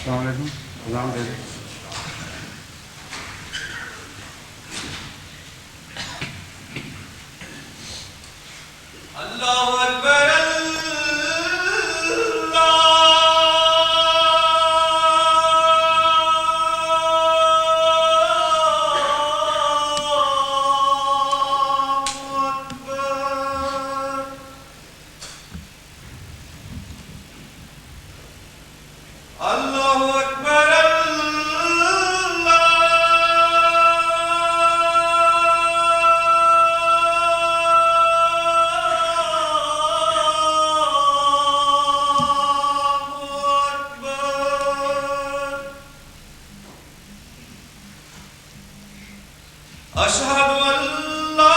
السلام علیکم. اذان دے دیں. اللہ اکبر اشہد ان لا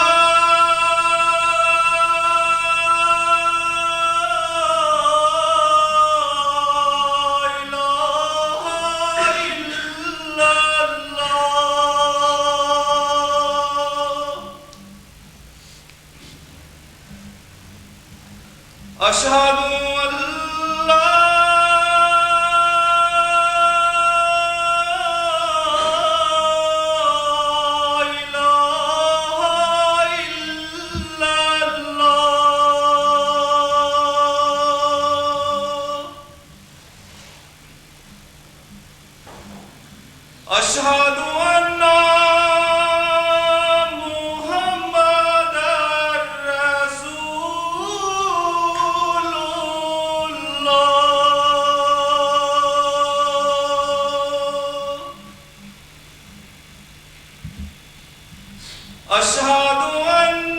الہ الا اللہ اشہد ان لا اشہد ان محمد رسول اللہ اشہد ان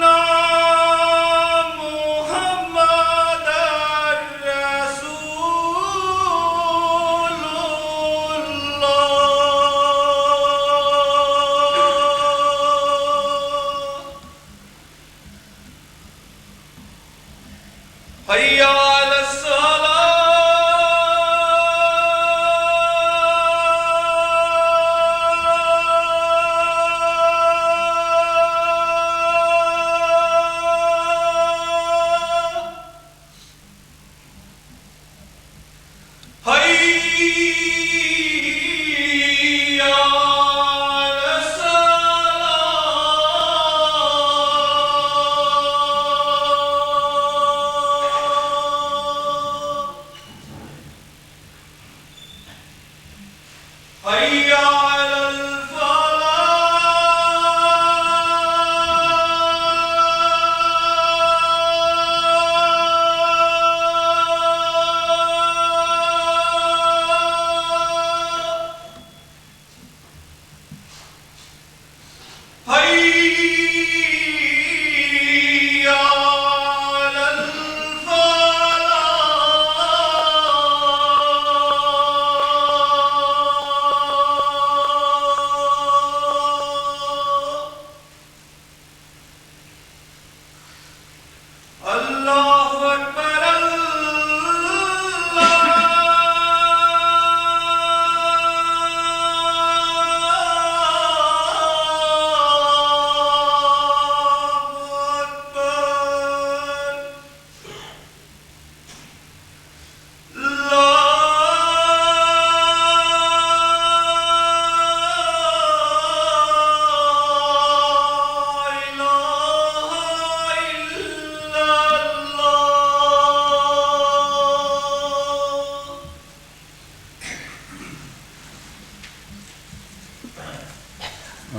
محمد رسول حي على الصلاة حي على حي على الفلاح حي على الفلاح اللہ اکبر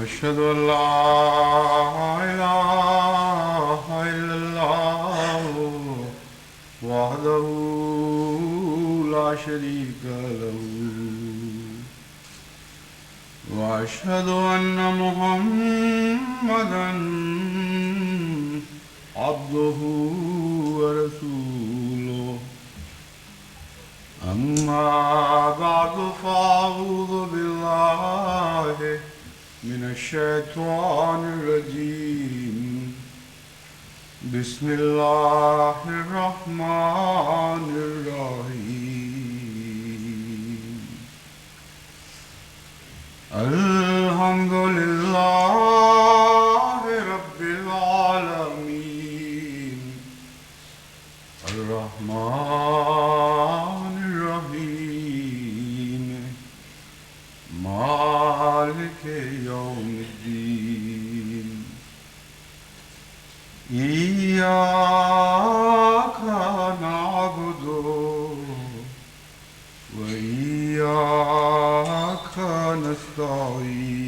اشهد ان لا اله الا الله وحده لا شريك له واشهد ان محمدا عبده ورسوله اما بعد فاعوذ بالله من الشيطان الرجيم بسم الله الرحمن الرحيم الحمد لله رب العالمين الرحمن الرحيم مالك يوم الدين إياك نعبد وإياك نستعين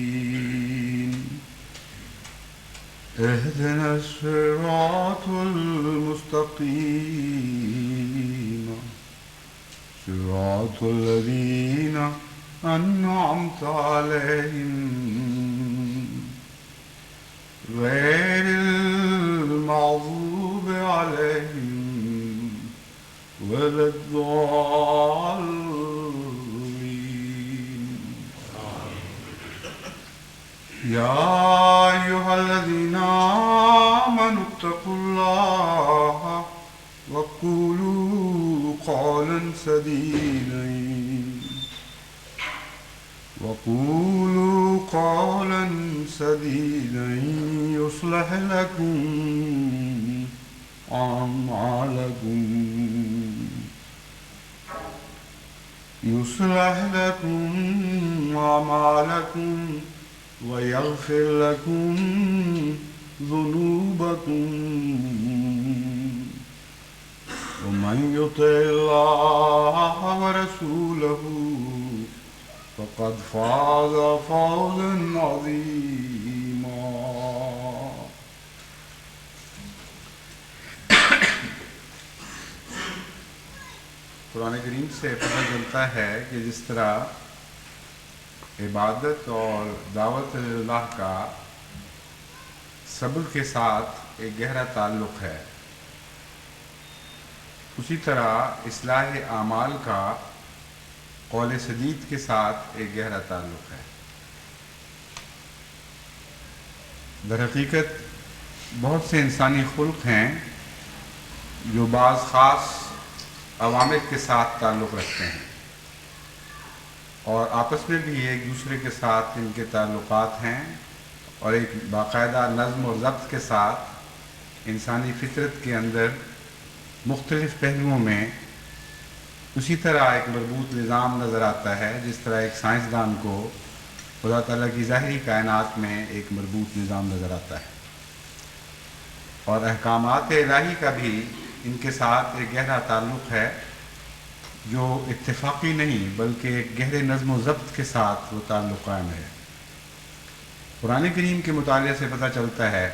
اهدنا الصراط المستقيم صراط الذين أنعمت عليهم غير المغضوب عليهم ولا الضالين. يا أيها الذين آمنوا اتقوا الله وقولوا قولا سديدا يصلح لكم أعمالكم ويغفر لكم ذنوبكم ومن يطع الله ورسوله فقد فاز فوزا عظيما. قرآن کریم سے پتہ چلتا ہے کہ جس طرح عبادت اور دعوت اللہ کا صبر کے ساتھ ایک گہرا تعلق ہے، اسی طرح اصلاح اعمال کا قول سدید کے ساتھ ایک گہرا تعلق ہے۔ در حقیقت بہت سے انسانی خلق ہیں جو بعض خاص عوامل کے ساتھ تعلق رکھتے ہیں اور آپس میں بھی ایک دوسرے کے ساتھ ان کے تعلقات ہیں اور ایک باقاعدہ نظم و ضبط کے ساتھ انسانی فطرت کے اندر مختلف پہلوؤں میں اسی طرح ایک مربوط نظام نظر آتا ہے جس طرح ایک سائنسدان کو خدا تعالیٰ کی ظاہری کائنات میں ایک مربوط نظام نظر آتا ہے، اور احکامات الہی کا بھی ان کے ساتھ ایک گہرا تعلق ہے جو اتفاقی نہیں بلکہ ایک گہرے نظم و ضبط کے ساتھ وہ تعلق قائم ہے۔ قرآن کریم کے مطالعے سے پتہ چلتا ہے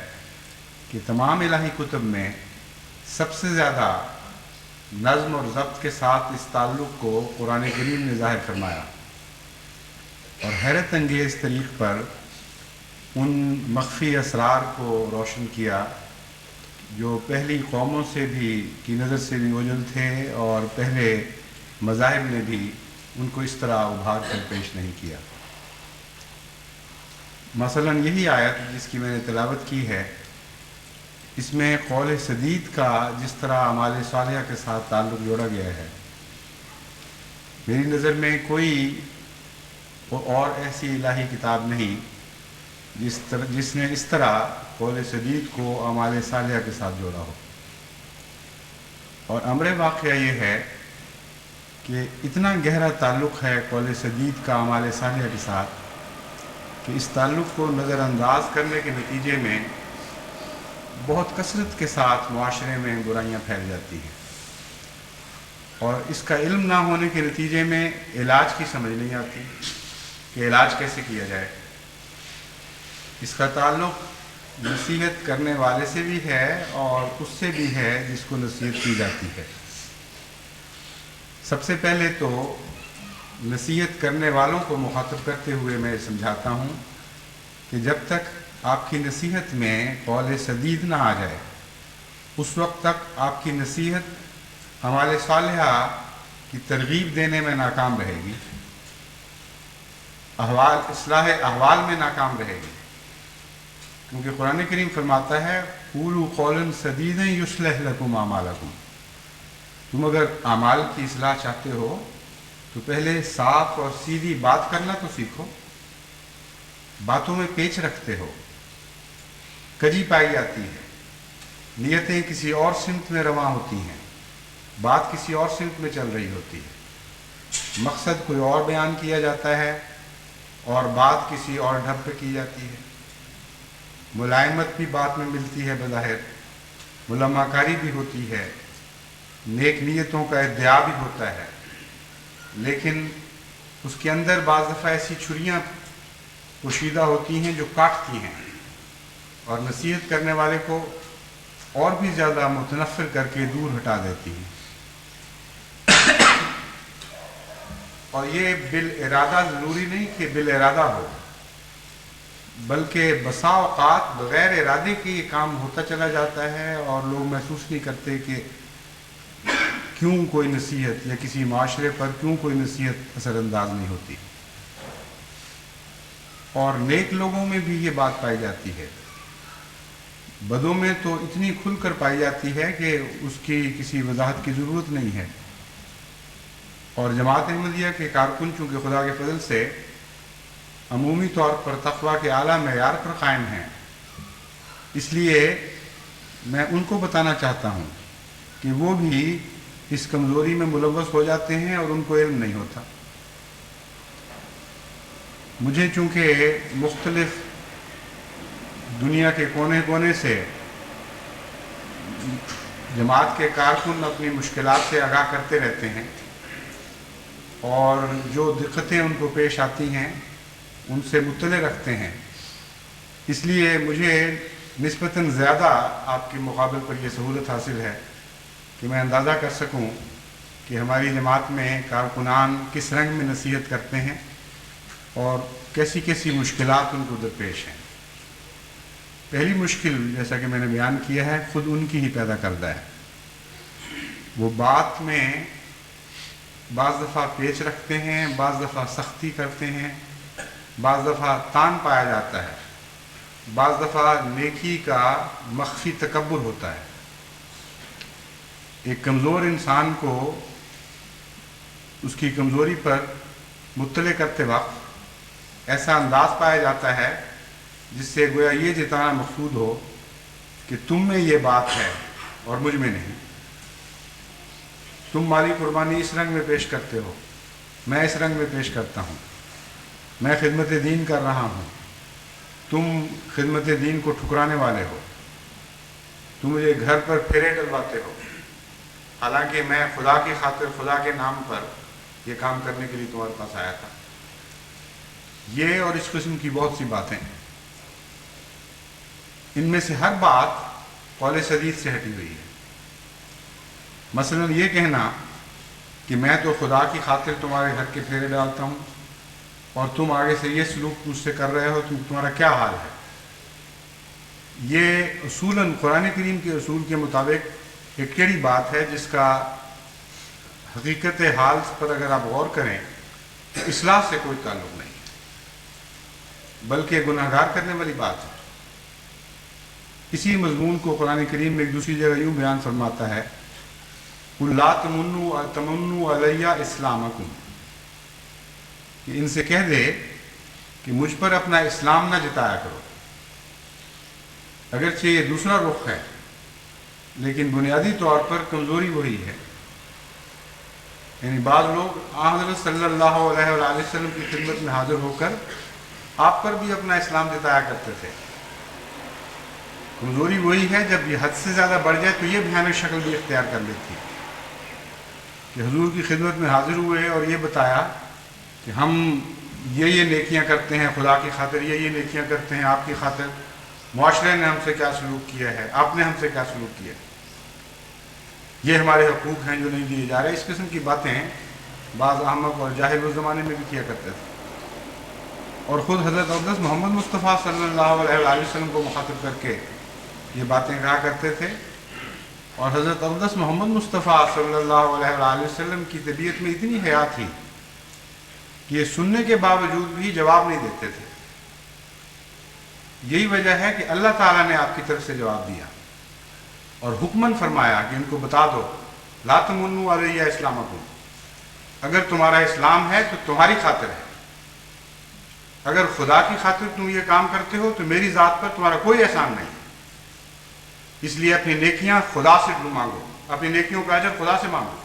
کہ تمام الہی کتب میں سب سے زیادہ نظم اور ضبط کے ساتھ اس تعلق کو قرآن کریم نے ظاہر فرمایا اور حیرت انگیز طریق پر ان مخفی اسرار کو روشن کیا جو پہلی قوموں سے بھی کی نظر سے بھی اوجھل تھے اور پہلے مذاہب نے بھی ان کو اس طرح ابھار کر پیش نہیں کیا۔ مثلا یہی آیت جس کی میں نے تلاوت کی ہے، اس میں قول سدید کا جس طرح اعمال صالحہ کے ساتھ تعلق جوڑا گیا ہے، میری نظر میں کوئی اور ایسی الہی کتاب نہیں جس نے اس طرح قول سدید کو اعمال صالحہ کے ساتھ جوڑا ہو۔ اور امر واقعہ یہ ہے کہ اتنا گہرا تعلق ہے قول سدید کا اعمال صالحہ کے ساتھ کہ اس تعلق کو نظر انداز کرنے کے نتیجے میں بہت کثرت کے ساتھ معاشرے میں برائیاں پھیل جاتی ہیں، اور اس کا علم نہ ہونے کے نتیجے میں علاج کی سمجھ نہیں آتی کہ علاج کیسے کیا جائے۔ اس کا تعلق نصیحت کرنے والے سے بھی ہے اور اس سے بھی ہے جس کو نصیحت کی جاتی ہے۔ سب سے پہلے تو نصیحت کرنے والوں کو مخاطب کرتے ہوئے میں سمجھاتا ہوں کہ جب تک آپ کی نصیحت میں قول سدید نہ آ جائے اس وقت تک آپ کی نصیحت اعمال صالحہ کی ترغیب دینے میں ناکام رہے گی، اصلاح احوال میں ناکام رہے گی، کیونکہ قرآن کریم فرماتا ہے قولوا قولا سدیدا یصلح لکم اعمالکم۔ تم اگر اعمال کی اصلاح چاہتے ہو تو پہلے صاف اور سیدھی بات کرنا تو سیکھو، باتوں میں پیچ رکھتے ہو، کجی پائی جاتی ہے، نیتیں کسی اور سمت میں رواں ہوتی ہیں، بات کسی اور سمت میں چل رہی ہوتی ہے، مقصد کوئی اور بیان کیا جاتا ہے اور بات کسی اور ڈھب پہ کی جاتی ہے، ملائمت بھی بات میں ملتی ہے، بظاہر ملامہ کاری بھی ہوتی ہے، نیک نیتوں کا ادعا بھی ہوتا ہے، لیکن اس کے اندر بعض دفعہ ایسی چھریاں پوشیدہ ہوتی ہیں جو کاٹتی ہیں اور نصیحت کرنے والے کو اور بھی زیادہ متنفر کر کے دور ہٹا دیتی ہیں۔ اور یہ بالارادہ ضروری نہیں کہ بالارادہ ہو، بلکہ بسا اوقات بغیر ارادے کے یہ کام ہوتا چلا جاتا ہے اور لوگ محسوس نہیں کرتے کہ کیوں کوئی نصیحت یا کسی معاشرے پر کیوں کوئی نصیحت اثر انداز نہیں ہوتی۔ اور نیک لوگوں میں بھی یہ بات پائی جاتی ہے، بدوں میں تو اتنی کھل کر پائی جاتی ہے کہ اس کی کسی وضاحت کی ضرورت نہیں ہے۔ اور جماعت احمدیہ کے کارکن چونکہ خدا کے فضل سے عمومی طور پر تقویٰ کے اعلیٰ معیار پر قائم ہیں، اس لیے میں ان کو بتانا چاہتا ہوں کہ وہ بھی اس کمزوری میں ملوث ہو جاتے ہیں اور ان کو علم نہیں ہوتا۔ مجھے چونکہ مختلف دنیا کے کونے کونے سے جماعت کے کارکن اپنی مشکلات سے آگاہ کرتے رہتے ہیں اور جو دقتیں ان کو پیش آتی ہیں ان سے مطلع رکھتے ہیں، اس لیے مجھے نسبتاً زیادہ آپ کے مقابل پر یہ سہولت حاصل ہے کہ میں اندازہ کر سکوں کہ ہماری جماعت میں کارکنان کس رنگ میں نصیحت کرتے ہیں اور کیسی کیسی مشکلات ان کو درپیش ہیں۔ پہلی مشکل جیسا کہ میں نے بیان کیا ہے خود ان کی ہی پیدا کردہ ہے۔ وہ بات میں بعض دفعہ پیچ رکھتے ہیں، بعض دفعہ سختی کرتے ہیں، بعض دفعہ تان پایا جاتا ہے، بعض دفعہ نیکی کا مخفی تکبر ہوتا ہے۔ ایک کمزور انسان کو اس کی کمزوری پر مطلع کرتے وقت ایسا انداز پایا جاتا ہے جس سے گویا یہ جتانا مقصود ہو کہ تم میں یہ بات ہے اور مجھ میں نہیں، تم مالی قربانی اس رنگ میں پیش کرتے ہو، میں اس رنگ میں پیش کرتا ہوں، میں خدمت دین کر رہا ہوں، تم خدمت دین کو ٹھکرانے والے ہو، تم مجھے گھر پر پھیرے ڈلواتے ہو، حالانکہ میں خدا کی خاطر خدا کے نام پر یہ کام کرنے کے لیے تمہارے پاس آیا تھا۔ یہ اور اس قسم کی بہت سی باتیں، ان میں سے ہر بات قول حدیث سے ہٹی ہوئی ہے۔ مثلا یہ کہنا کہ میں تو خدا کی خاطر تمہارے گھر کے پھیرے ڈالتا ہوں اور تم آگے سے یہ سلوک مجھ سے کر رہے ہو، تمہارا کیا حال ہے؟ یہ اصولاً قرآن کریم کے اصول کے مطابق ایک ٹیڑھی بات ہے جس کا حقیقت حال پر اگر آپ غور کریں تو اصلاح سے کوئی تعلق نہیں، بلکہ گناہگار کرنے والی بات ہے۔ اسی مضمون کو قرآن کریم میں ایک دوسری جگہ یوں بیان فرماتا ہے، قُلْ لَا تَمُنُّوا عَلَيَّ إِسْلَامَكُمْ، کہ ان سے کہہ دے کہ مجھ پر اپنا اسلام نہ جتایا کرو۔ اگرچہ یہ دوسرا رخ ہے لیکن بنیادی طور پر کمزوری وہی ہے۔ یعنی بعض لوگ حضرت صلی اللہ علیہ وآلہ وسلم کی خدمت میں حاضر ہو کر آپ پر بھی اپنا اسلام جتایا کرتے تھے۔ کمزوری وہی ہے جب یہ حد سے زیادہ بڑھ جائے تو یہ بھیانک شکل بھی اختیار کر لیتی ہے کہ حضور کی خدمت میں حاضر ہوئے اور یہ بتایا کہ ہم یہ نیکیاں کرتے ہیں خدا کی خاطر، یہ نیکیاں کرتے ہیں آپ کی خاطر، معاشرے نے ہم سے کیا سلوک کیا ہے، آپ نے ہم سے کیا سلوک کیا ہے، یہ ہمارے حقوق ہیں جو نہیں دیے جا رہے۔ اس قسم کی باتیں بعض احمق اور جاہل اس زمانے میں بھی کیا کرتے تھے، اور خود حضرت اقدس محمد مصطفیٰ صلی اللہ علیہ وآلہ وسلم کو مخاطب کر کے یہ باتیں کہا کرتے تھے۔ اور حضرت اقدس محمد مصطفیٰ صلی اللہ علیہ وآلہ وسلم کی طبیعت میں اتنی حیا تھی کہ یہ سننے کے باوجود بھی جواب نہیں دیتے تھے۔ یہی وجہ ہے کہ اللہ تعالیٰ نے آپ کی طرف سے جواب دیا اور حکماً فرمایا کہ ان کو بتا دو، لا تمنوا علیہ اسلامکم، اگر تمہارا اسلام ہے تو تمہاری خاطر ہے، اگر خدا کی خاطر تم یہ کام کرتے ہو تو میری ذات پر تمہارا کوئی احسان نہیں، اس لیے اپنی نیکیاں خدا سے مانگو، اپنی نیکیوں کا اجر خدا سے مانگو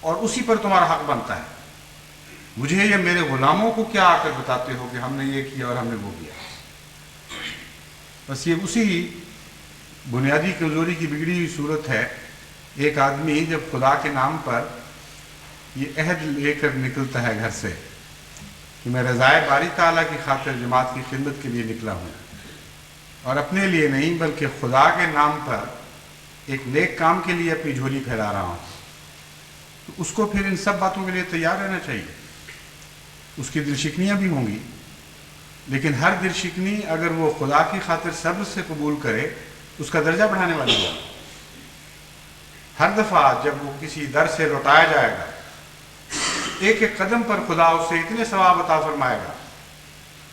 اور اسی پر تمہارا حق بنتا ہے۔ مجھے یا میرے غلاموں کو کیا آ کر بتاتے ہو کہ ہم نے یہ کیا اور ہم نے وہ کیا؟ بس یہ اسی بنیادی کمزوری کی بگڑی ہوئی صورت ہے۔ ایک آدمی جب خدا کے نام پر یہ عہد لے کر نکلتا ہے گھر سے کہ میں رضائے باری تعالیٰ کی خاطر جماعت کی خدمت کے لیے نکلا ہوں، اور اپنے لیے نہیں بلکہ خدا کے نام پر ایک نیک کام کے لیے اپنی جھولی پھیلا رہا ہوں، تو اس کو پھر ان سب باتوں کے لیے تیار رہنا چاہیے۔ اس کی دل شکنیاں بھی ہوں گی، لیکن ہر دل شکنی اگر وہ خدا کی خاطر صبر سے قبول کرے اس کا درجہ بڑھانے والی ہے۔ ہر دفعہ جب وہ کسی در سے لوٹایا جائے گا، ایک ایک قدم پر خدا اسے اتنے ثواب عطا فرمائے گا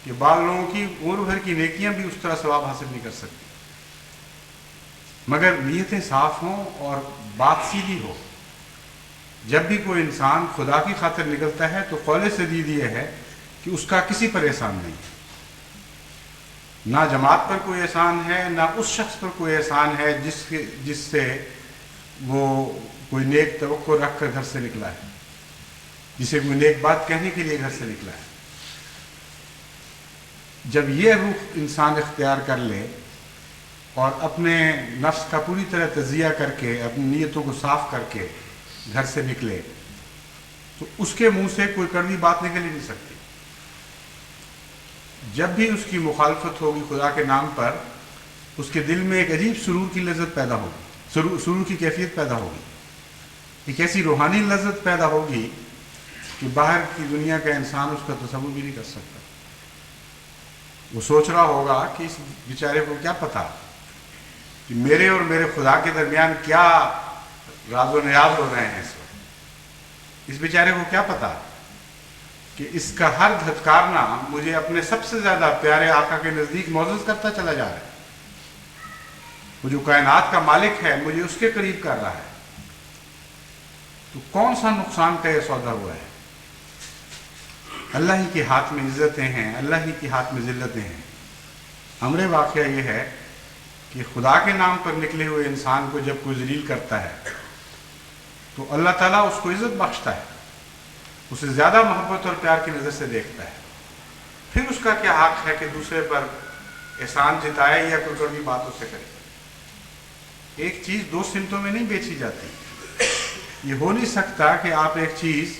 کہ بعض لوگوں کی عمر بھر کی نیکیاں بھی اس طرح ثواب حاصل نہیں کر سکتی، مگر نیتیں صاف ہوں اور بات سیدھی ہو۔ جب بھی کوئی انسان خدا کی خاطر نکلتا ہے تو قول سدید یہ ہے کہ اس کا کسی پر احسان نہیں، نہ جماعت پر کوئی احسان ہے، نہ اس شخص پر کوئی احسان ہے جس سے وہ کوئی نیک توقع رکھ کر گھر سے نکلا ہے، جسے کوئی نیک بات کہنے کے لیے گھر سے نکلا ہے۔ جب یہ روح انسان اختیار کر لے اور اپنے نفس کا پوری طرح تجزیہ کر کے اپنی نیتوں کو صاف کر کے گھر سے نکلے تو اس کے منہ سے کوئی کڑوی بات نکل ہی نہیں سکتی۔ جب بھی اس کی مخالفت ہوگی خدا کے نام پر، اس کے دل میں ایک عجیب سرور کی لذت پیدا ہوگی، سرور کی کیفیت پیدا ہوگی، ایک ایسی روحانی لذت پیدا ہوگی کہ باہر کی دنیا کا انسان اس کا تصور بھی نہیں کر سکتا۔ وہ سوچ رہا ہوگا کہ اس بیچارے کو کیا پتا کہ میرے اور میرے خدا کے درمیان کیا راز و نیاز ہو رہے ہیں اس وقت۔ اس بیچارے کو کیا پتا کہ اس کا ہر دھتکارنا مجھے اپنے سب سے زیادہ پیارے آقا کے نزدیک معزز کرتا چلا جا رہا ہے۔ وہ جو کائنات کا مالک ہے مجھے اس کے قریب کر رہا ہے، تو کون سا نقصان کا یہ سودا ہوا ہے؟ اللہ ہی کے ہاتھ میں عزتیں ہیں، اللہ ہی کے ہاتھ میں ذلتیں ہیں۔ امر واقعہ یہ ہے کہ خدا کے نام پر نکلے ہوئے انسان کو جب کوئی ذلیل کرتا ہے تو اللہ تعالیٰ اس کو عزت بخشتا ہے، اسے زیادہ محبت اور پیار کی نظر سے دیکھتا ہے۔ پھر اس کا کیا حق ہے کہ دوسرے پر احسان جتائے یا کوئی کڑوی بات اسے کرے؟ ایک چیز دو سمتوں میں نہیں بیچی جاتی۔ یہ ہو نہیں سکتا کہ آپ ایک چیز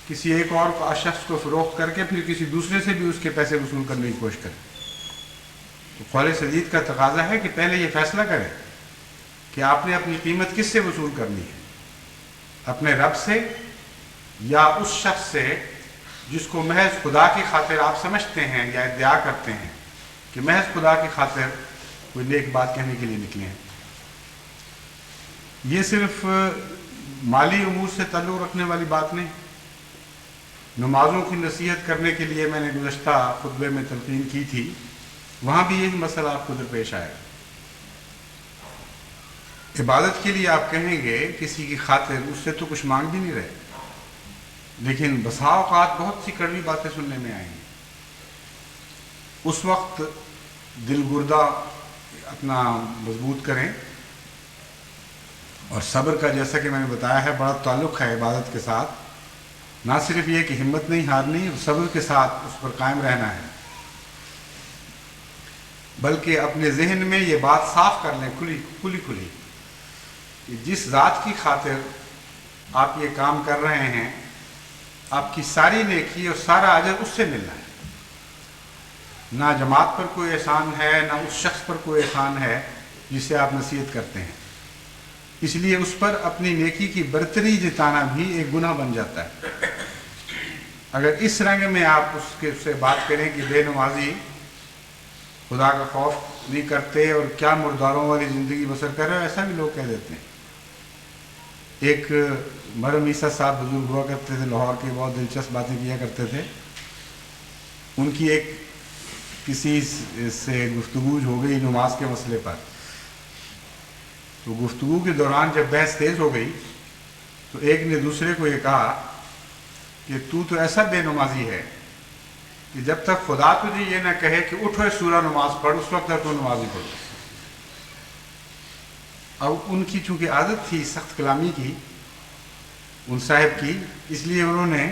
کسی ایک اور شخص کو فروخت کر کے پھر کسی دوسرے سے بھی اس کے پیسے وصول کرنے کی کوشش کریں۔ تو قول سدید کا تقاضا ہے کہ پہلے یہ فیصلہ کریں کہ آپ نے اپنی قیمت کس سے وصول کرنی ہے، اپنے رب سے یا اس شخص سے جس کو محض خدا کی خاطر آپ سمجھتے ہیں یا ادعا کرتے ہیں کہ محض خدا کی خاطر کوئی نیک بات کہنے کے لیے نکلے ہیں۔ یہ صرف مالی امور سے تعلق رکھنے والی بات نہیں۔ نمازوں کی نصیحت کرنے کے لیے میں نے گزشتہ خطبے میں تلقین کی تھی، وہاں بھی یہی مسئلہ آپ کو درپیش آئے گا۔ عبادت کے لیے آپ کہیں گے کسی کی خاطر، اس سے تو کچھ مانگ بھی نہیں رہے، لیکن بسا اوقات بہت سی کڑوی باتیں سننے میں آئیں گی۔ اس وقت دل گردہ اپنا مضبوط کریں، اور صبر کا جیسا کہ میں نے بتایا ہے بڑا تعلق ہے عبادت کے ساتھ۔ نہ صرف یہ کہ ہمت نہیں ہارنی اور صبر کے ساتھ اس پر قائم رہنا ہے، بلکہ اپنے ذہن میں یہ بات صاف کر لیں کھلی کہ جس ذات کی خاطر آپ یہ کام کر رہے ہیں، آپ کی ساری نیکی اور سارا اجر اس سے ملنا ہے۔ نہ جماعت پر کوئی احسان ہے، نہ اس شخص پر کوئی احسان ہے جسے آپ نصیحت کرتے ہیں۔ اس لیے اس پر اپنی نیکی کی برتری جتانا بھی ایک گناہ بن جاتا ہے۔ اگر اس رنگ میں آپ اس سے بات کریں کہ بے نمازی خدا کا خوف نہیں کرتے اور کیا مرداروں والی زندگی بسر کر رہے ہو، ایسا بھی لوگ کہہ دیتے ہیں۔ ایک مرحوم عیسیٰ صاحب بزرگ ہوا کرتے تھے، لاہور کے، بہت دلچسپ باتیں کیا کرتے تھے۔ ان کی ایک کسی سے گفتگو ہو گئی نماز کے مسئلے پر، تو گفتگو کے دوران جب بحث تیز ہو گئی تو ایک نے دوسرے کو یہ کہا کہ تو ایسا بے نمازی ہے کہ جب تک خدا تجھے یہ نہ کہے کہ اٹھو سورہ نماز پڑھ، اس وقت تک تو نماز ہی پڑھو۔ اب ان کی چونکہ عادت تھی سخت کلامی کی، ان صاحب کی، اس لیے انہوں نے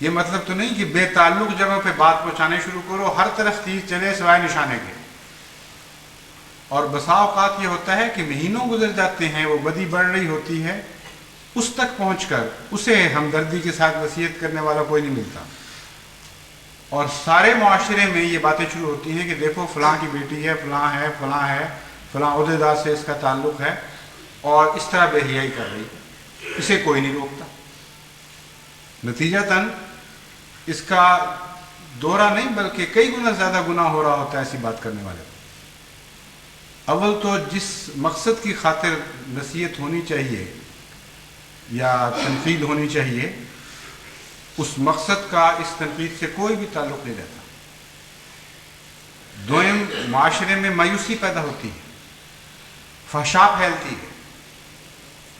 یہ مطلب تو نہیں کہ بے تعلق جگہوں پہ بات پہنچانے شروع کرو، ہر طرف تیر چلے سوائے نشانے کے۔ اور بسا اوقات یہ ہوتا ہے کہ مہینوں گزر جاتے ہیں، وہ بدی بڑھ رہی ہوتی ہے، اس تک پہنچ کر اسے ہمدردی کے ساتھ نصیحت کرنے والا کوئی نہیں ملتا، اور سارے معاشرے میں یہ باتیں شروع ہوتی ہیں کہ دیکھو فلاں کی بیٹی ہے، فلاں ہے، فلاں ہے، فلاں عہدیدار سے اس کا تعلق ہے اور اس طرح بے حیائی کر رہی ہے، اسے کوئی نہیں روکتا۔ نتیجتاً اس کا دورہ نہیں بلکہ کئی گنا زیادہ گناہ ہو رہا ہوتا ہے ایسی بات کرنے والے کو۔ اول تو جس مقصد کی خاطر نصیحت ہونی چاہیے یا تنقید ہونی چاہیے، اس مقصد کا اس تنقید سے کوئی بھی تعلق نہیں رہتا۔ دوئم، معاشرے میں مایوسی پیدا ہوتی ہے، فحشا پھیلتی ہے،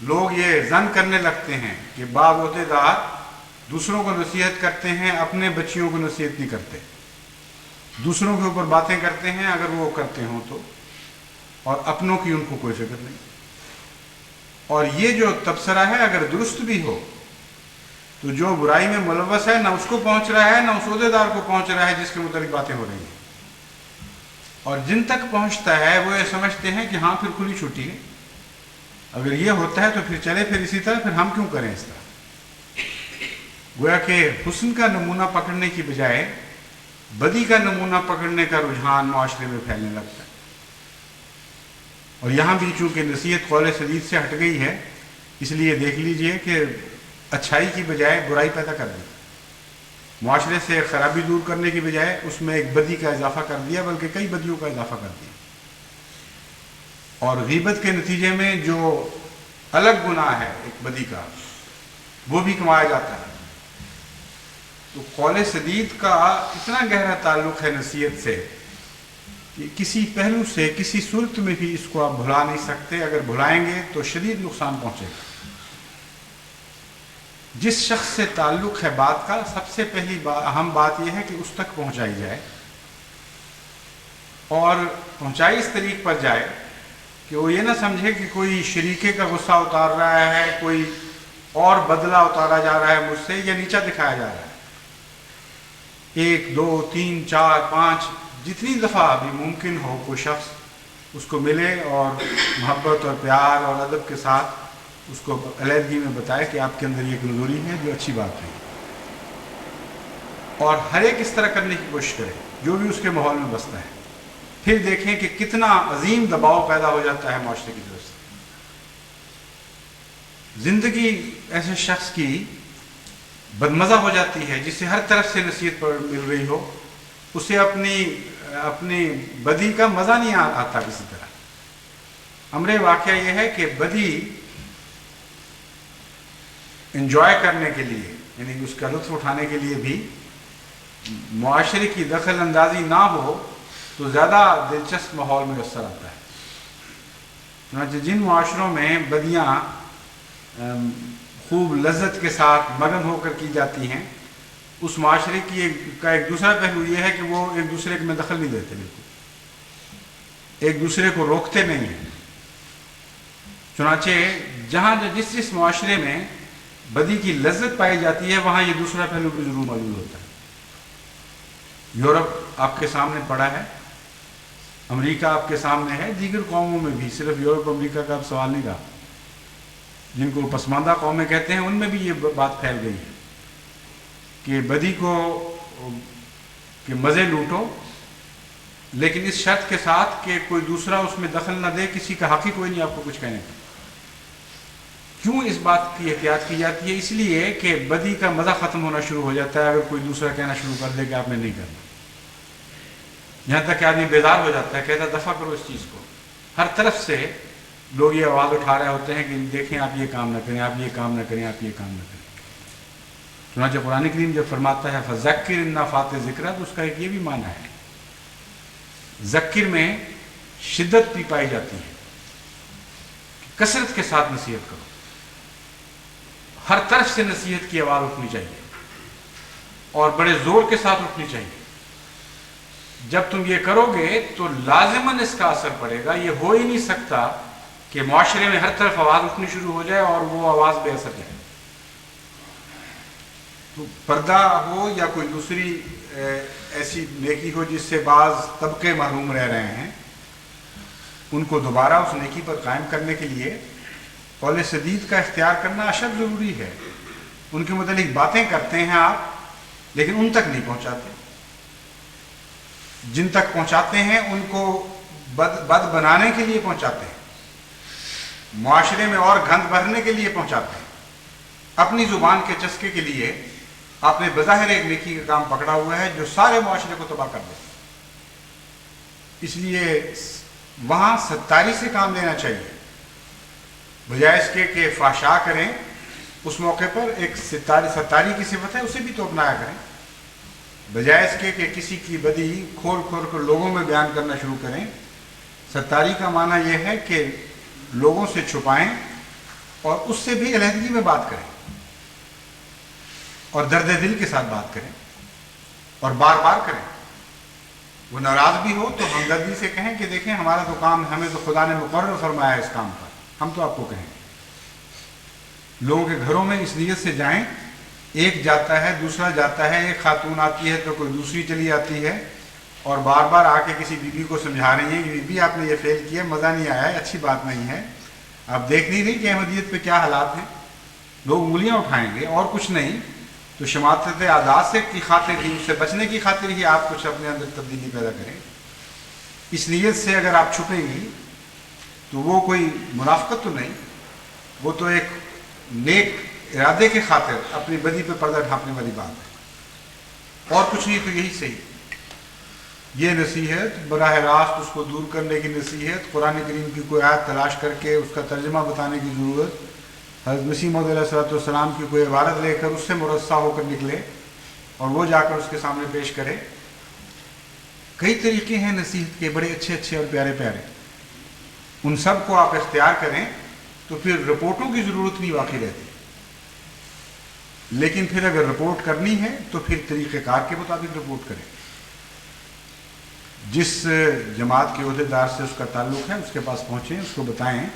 لوگ یہ ظن کرنے لگتے ہیں کہ بعض عہدیدار دوسروں کو نصیحت کرتے ہیں، اپنے بچیوں کو نصیحت نہیں کرتے، دوسروں کے اوپر باتیں کرتے ہیں اگر وہ کرتے ہوں تو، اور اپنوں کی ان کو کوئی فکر نہیں۔ اور یہ جو تبصرہ ہے اگر درست بھی ہو تو جو برائی میں ملوث ہے نہ اس کو پہنچ رہا ہے نہ اس عہدیدار کو پہنچ رہا ہے جس کے متعلق باتیں ہو رہی ہیں، اور جن تک پہنچتا ہے وہ یہ سمجھتے ہیں کہ ہاں پھر کھلی چھٹی ہے، اگر یہ ہوتا ہے تو پھر چلے پھر اسی طرح، پھر ہم کیوں کریں اس طرح۔ گویا کہ حسن کا نمونہ پکڑنے کی بجائے بدی کا نمونہ پکڑنے کا رجحان معاشرے میں پھیلنے لگتا ہے، اور یہاں بھی چونکہ نصیحت قول سدید سے ہٹ گئی ہے، اس لیے دیکھ لیجئے کہ اچھائی کی بجائے برائی پیدا کر دی، معاشرے سے خرابی دور کرنے کی بجائے اس میں ایک بدی کا اضافہ کر دیا، بلکہ کئی بدیوں کا اضافہ کر دیا، اور غیبت کے نتیجے میں جو الگ گناہ ہے ایک بدی کا وہ بھی کمایا جاتا ہے۔ تو قول سدید کا اتنا گہرا تعلق ہے نصیحت سے کہ کسی پہلو سے کسی صورت میں بھی اس کو آپ بھلا نہیں سکتے، اگر بھلائیں گے تو شدید نقصان پہنچے گا۔ جس شخص سے تعلق ہے بات کا، سب سے پہلی اہم بات یہ ہے کہ اس تک پہنچائی جائے، اور پہنچائی اس طریق پر جائے کہ وہ یہ نہ سمجھے کہ کوئی شریکے کا غصہ اتار رہا ہے، کوئی اور بدلہ اتارا جا رہا ہے مجھ سے، یا نیچا دکھایا جا رہا ہے۔ 1 2 3 4 5 جتنی دفعہ بھی ممکن ہو کوئی شخص اس کو ملے اور محبت اور پیار اور ادب کے ساتھ اس کو علیحدگی میں بتائے کہ آپ کے اندر یہ کمزوری ہے جو اچھی بات نہیں، اور ہر ایک اس طرح کرنے کی کوشش کرے جو بھی اس کے ماحول میں بستا ہے۔ پھر دیکھیں کہ کتنا عظیم دباؤ پیدا ہو جاتا ہے معاشرے کی طرف سے۔ زندگی ایسے شخص کی بدمزہ ہو جاتی ہے جسے ہر طرف سے نصیحت مل رہی ہو، اسے اپنی بدی کا مزہ نہیں آتا کسی طرح۔ امر واقعہ یہ ہے کہ بدی انجوائے کرنے کے لیے، یعنی اس کا لطف اٹھانے کے لیے بھی معاشرے کی دخل اندازی نہ ہو تو زیادہ دلچسپ ماحول میں اثر آتا ہے۔ چنانچہ جن معاشروں میں بدیاں خوب لذت کے ساتھ مگن ہو کر کی جاتی ہیں، اس معاشرے کا ایک دوسرا پہلو یہ ہے کہ وہ ایک دوسرے میں دخل نہیں دیتے، بالکل ایک دوسرے کو روکتے نہیں ہیں۔ چنانچہ جہاں جس معاشرے میں بدی کی لذت پائی جاتی ہے وہاں یہ دوسرا پہلو بھی ضرور موجود ہوتا ہے۔ یورپ آپ کے سامنے پڑا ہے، امریکہ آپ کے سامنے ہے، دیگر قوموں میں بھی، صرف یورپ امریکہ کا اب سوال نہیں رہا، جن کو پسماندہ قومیں کہتے ہیں ان میں بھی یہ بات پھیل گئی ہے کہ بدی کو کہ مزے لوٹو، لیکن اس شرط کے ساتھ کہ کوئی دوسرا اس میں دخل نہ دے، کسی کا حق ہی کوئی نہیں آپ کو کچھ کہنے کا۔ کیوں اس بات کی احتیاط کی جاتی ہے؟ اس لیے کہ بدی کا مزہ ختم ہونا شروع ہو جاتا ہے اگر کوئی دوسرا کہنا شروع کر دے کہ آپ نے نہیں کرنا، یہاں تک کہ آدمی بیدار ہو جاتا ہے، کہتا ہے دفع کرو اس چیز کو۔ ہر طرف سے لوگ یہ آواز اٹھا رہے ہوتے ہیں کہ دیکھیں آپ یہ کام نہ کریں، آپ یہ کام نہ کریں، آپ یہ کام نہ کریں۔ چنانچہ قرآن کریم جب فرماتا ہے فذکر ان نفعت ذکرہ، تو اس کا ایک یہ بھی معنی ہے، ذکر میں شدت بھی پائی جاتی ہے، کثرت کے ساتھ نصیحت کرو، ہر طرف سے نصیحت کی آواز اٹھنی چاہیے اور بڑے زور کے ساتھ اٹھنی چاہیے۔ جب تم یہ کرو گے تو لازماً اس کا اثر پڑے گا۔ یہ ہو ہی نہیں سکتا کہ معاشرے میں ہر طرف آواز اٹھنی شروع ہو جائے اور وہ آواز بے اثر جائے۔ پردہ ہو یا کوئی دوسری ایسی نیکی ہو جس سے بعض طبقے محروم رہ رہے ہیں، ان کو دوبارہ اس نیکی پر قائم کرنے کے لیے قول سدید کا اختیار کرنا اشد ضروری ہے۔ ان کے متعلق باتیں کرتے ہیں آپ، لیکن ان تک نہیں پہنچاتے۔ جن تک پہنچاتے ہیں ان کو بد بنانے کے لیے پہنچاتے ہیں، معاشرے میں اور گند بھرنے کے لیے پہنچاتے ہیں، اپنی زبان کے چسکے کے لیے آپ نے بظاہر ایک نیکی کا کام پکڑا ہوا ہے جو سارے معاشرے کو تباہ کر دیتا ہے۔ اس لیے وہاں ستاری سے کام لینا چاہیے، بجائے اس کے کہ فحشا کریں۔ اس موقع پر ایک ستاری کی صفت ہے، اسے بھی تو اپنایا کریں، بجائے اس کے کہ کسی کی بدی کھول کھول کر لوگوں میں بیان کرنا شروع کریں۔ ستاری کا معنی یہ ہے کہ لوگوں سے چھپائیں اور اس سے بھی علیحدگی میں بات کریں اور درد دل کے ساتھ بات کریں اور بار بار کریں۔ وہ ناراض بھی ہو تو ہمدردی سے کہیں کہ دیکھیں ہمارا تو کام ہے، ہمیں تو خدا نے مقرر فرمایا ہے اس کام پر، ہم تو آپ کو کہیں۔ لوگوں کے گھروں میں اس نیت سے جائیں، ایک جاتا ہے دوسرا جاتا ہے، ایک خاتون آتی ہے تو کوئی دوسری چلی آتی ہے اور بار بار آ کے کسی بیوی کو سمجھا رہی ہیں کہ بیوی آپ نے یہ فیل کیا، مزہ نہیں آیا ہے، اچھی بات نہیں ہے، آپ دیکھ نہیں رہی کہ احمدیت پہ کیا حالات ہیں۔ لوگ انگلیاں اٹھائیں گے اور کچھ نہیں، تو شماتت عادات سے کی خاطر ہی، اس سے بچنے کی خاطر ہی آپ کچھ اپنے اندر تبدیلی پیدا کریں۔ اس نیت سے اگر آپ چھپیں گی تو وہ کوئی منافقت تو نہیں، وہ تو ایک نیک ارادے کے خاطر اپنی بدی پہ پردہ ڈھانپنے والی بات ہے، اور کچھ نہیں۔ تو یہی صحیح، یہ نصیحت براہ راست اس کو دور کرنے کی نصیحت، قرآن کریم کی کوئی آیت تلاش کر کے اس کا ترجمہ بتانے کی ضرورت، حضرت مسیح موعود علیہ السلام کی کوئی عبارت لے کر اس سے مرصع ہو کر نکلے اور وہ جا کر اس کے سامنے پیش کرے۔ کئی طریقے ہیں نصیحت کے، بڑے اچھے اچھے اور پیارے پیارے، ان سب کو آپ اختیار کریں تو پھر رپورٹوں کی ضرورت نہیں واقع رہتی۔ لیکن پھر اگر رپورٹ کرنی ہے تو پھر طریقہ کار کے مطابق رپورٹ کریں۔ جس جماعت کے عہدے دار سے اس کا تعلق ہے اس کے پاس پہنچیں، اس کو بتائیں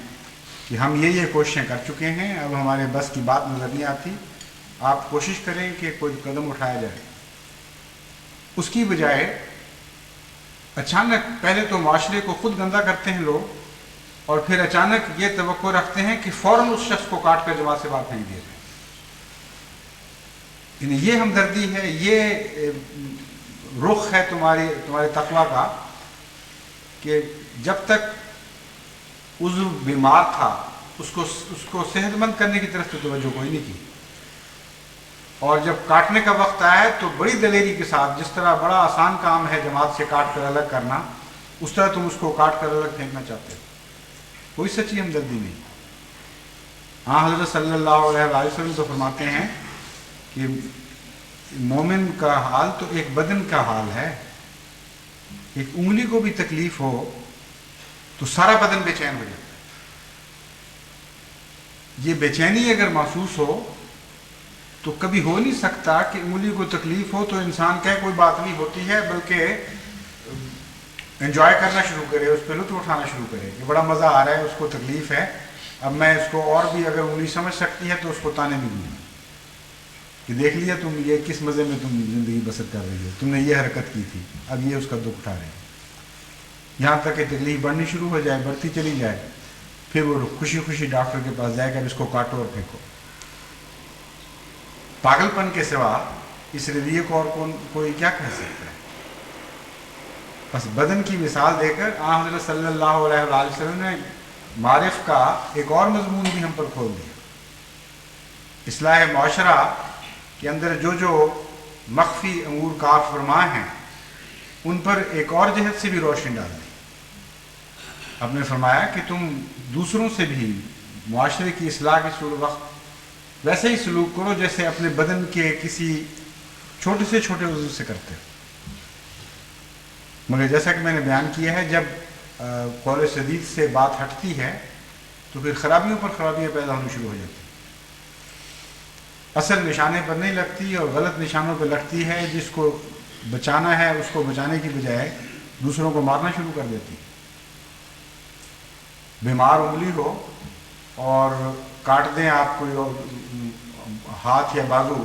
کہ ہم یہ کوششیں کر چکے ہیں، اب ہمارے بس کی بات نظر نہیں آتی، آپ کوشش کریں کہ کوئی قدم اٹھایا جائے۔ اس کی بجائے اچانک پہلے تو معاشرے کو خود گندہ کرتے ہیں لوگ، اور پھر اچانک یہ توقع رکھتے ہیں کہ فوراً اس شخص کو کاٹ کر جماعت سے بات پھینک دیا جائے۔ یعنی یہ ہمدردی ہے، یہ رخ ہے تمہارے تقویٰ کا کہ جب تک عضو بیمار تھا اس کو صحت مند کرنے کی طرف تو توجہ کوئی نہیں کی، اور جب کاٹنے کا وقت آیا تو بڑی دلیری کے ساتھ، جس طرح بڑا آسان کام ہے جماعت سے کاٹ کر الگ کرنا، اس طرح تم اس کو کاٹ کر الگ پھینکنا چاہتے ہو۔ کوئی سچی ہمدردی نہیں۔ ہاں، حضرت صلی اللہ علیہ وسلم تو فرماتے ہیں کہ مومن کا حال تو ایک بدن کا حال ہے، ایک انگلی کو بھی تکلیف ہو تو سارا بدن بے چین ہو جاتا ہے۔ یہ بے چینی اگر محسوس ہو تو کبھی ہو نہیں سکتا کہ انگلی کو تکلیف ہو تو انسان کہے کوئی بات نہیں ہوتی ہے، بلکہ انجوائے کرنا شروع کرے، اس پہ لطف اٹھانا شروع کرے کہ بڑا مزہ آ رہا ہے، اس کو تکلیف ہے، اب میں اس کو اور بھی اگر انگلی سمجھ سکتی ہے تو اس کو تانے بھی دوں کہ دیکھ لیا تم یہ کس مزے میں تم زندگی بسر کر رہی ہو، تم نے یہ حرکت کی تھی، اب یہ اس کا دکھ اٹھا رہے ہیں، یہاں تک کہ تکلیف بڑھنی شروع ہو جائے، بڑھتی چلی جائے، پھر وہ خوشی خوشی ڈاکٹر کے پاس جائے گا، اس کو کاٹو اور پھینکو۔ پاگل پن کے سوا اس رویے کو اور کوئی کیا کہہ سکتا ہے؟ بس بدن کی مثال دے کر حضرت صلی اللہ علیہ وسلم نے معرف کا ایک اور مضمون بھی ہم پر کھول دیا۔ اصلاح معاشرہ کے اندر جو مخفی امور کار فرما ہیں ان پر ایک اور جہت سے بھی روشنی ڈال دی۔ آپ نے فرمایا کہ تم دوسروں سے بھی معاشرے کی اصلاح کے وقت ویسے ہی سلوک کرو جیسے اپنے بدن کے کسی چھوٹے سے چھوٹے عضو سے کرتے ہو۔ مگر جیسا کہ میں نے بیان کیا ہے، جب قول سدید سے بات ہٹتی ہے تو پھر خرابیوں پر خرابیاں پیدا ہونی شروع ہو جاتی ہیں، اصل نشانے پر نہیں لگتی اور غلط نشانوں پر لگتی ہے۔ جس کو بچانا ہے اس کو بچانے کی بجائے دوسروں کو مارنا شروع کر دیتی۔ بیمار انگلی ہو اور کاٹ دیں آپ کوئی ہاتھ یا بازو،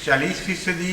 40%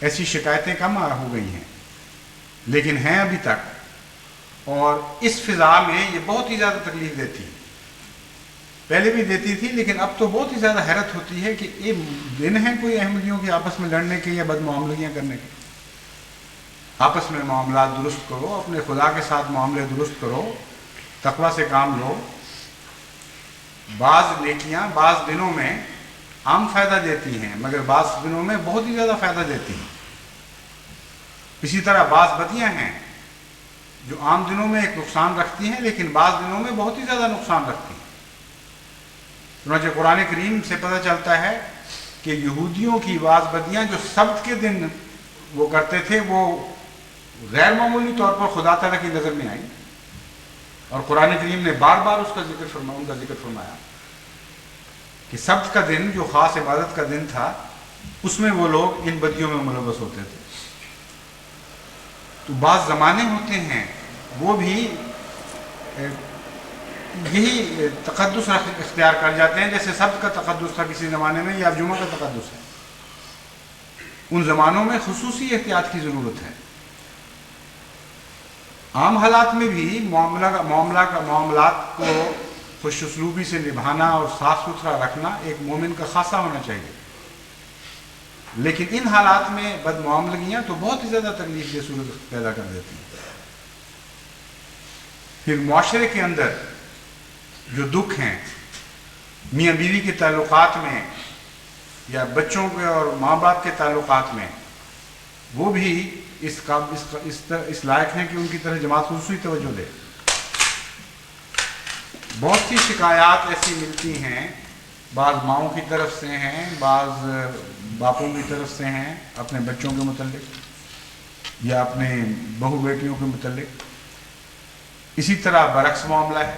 ایسی شکایتیں کم ہو گئی ہیں، لیکن ہیں ابھی تک، اور اس فضا میں یہ بہت ہی زیادہ تکلیف دیتی ہے۔ پہلے بھی دیتی تھی، لیکن اب تو بہت ہی زیادہ حیرت ہوتی ہے کہ یہ دن ہیں کوئی احمدیوں کے آپس میں لڑنے کے یا بدمعاملگیاں کرنے کے؟ آپس میں معاملات درست کرو، اپنے خدا کے ساتھ معاملے درست کرو، تقوی سے کام لو۔ بعض نیکیاں بعض دنوں میں عام فائدہ دیتی ہیں، مگر بعض دنوں میں بہت ہی زیادہ فائدہ دیتی ہیں۔ اسی طرح بعض بدیاں ہیں جو عام دنوں میں ایک نقصان رکھتی ہیں، لیکن بعض دنوں میں بہت ہی زیادہ نقصان رکھتی ہیں۔ چنانچہ قرآن کریم سے پتہ چلتا ہے کہ یہودیوں کی بعض بدیاں جو سبت کے دن وہ کرتے تھے، وہ غیر معمولی طور پر خدا تعالیٰ کی نظر میں آئی، اور قرآن کریم نے بار بار ان کا ذکر فرمایا کہ سبت کا دن جو خاص عبادت کا دن تھا، اس میں وہ لوگ ان بدیوں میں ملوث ہوتے تھے۔ تو بعض زمانے ہوتے ہیں وہ بھی یہی تقدس اختیار کر جاتے ہیں، جیسے سبت کا تقدس تھا کسی زمانے میں، یا جمعہ کا تقدس ہے۔ ان زمانوں میں خصوصی احتیاط کی ضرورت ہے۔ عام حالات میں بھی معاملات کو خوش اسلوبی سے نبھانا اور صاف ستھرا رکھنا ایک مومن کا خاصہ ہونا چاہیے، لیکن ان حالات میں بدمعاملگیاں تو بہت ہی زیادہ تکلیف دہ صورت پیدا کر دیتی ہیں۔ پھر معاشرے کے اندر جو دکھ ہیں میاں بیوی کے تعلقات میں یا بچوں کے اور ماں باپ کے تعلقات میں، وہ بھی اس لائق ہیں کہ ان کی طرح جماعت خصوصی توجہ دے۔ بہت سی شکایات ایسی ملتی ہیں، بعض ماؤں کی طرف سے ہیں، بعض باپوں کی طرف سے ہیں، اپنے بچوں کے متعلق یا اپنے بہو بیٹیوں کے متعلق۔ اسی طرح برعکس معاملہ ہے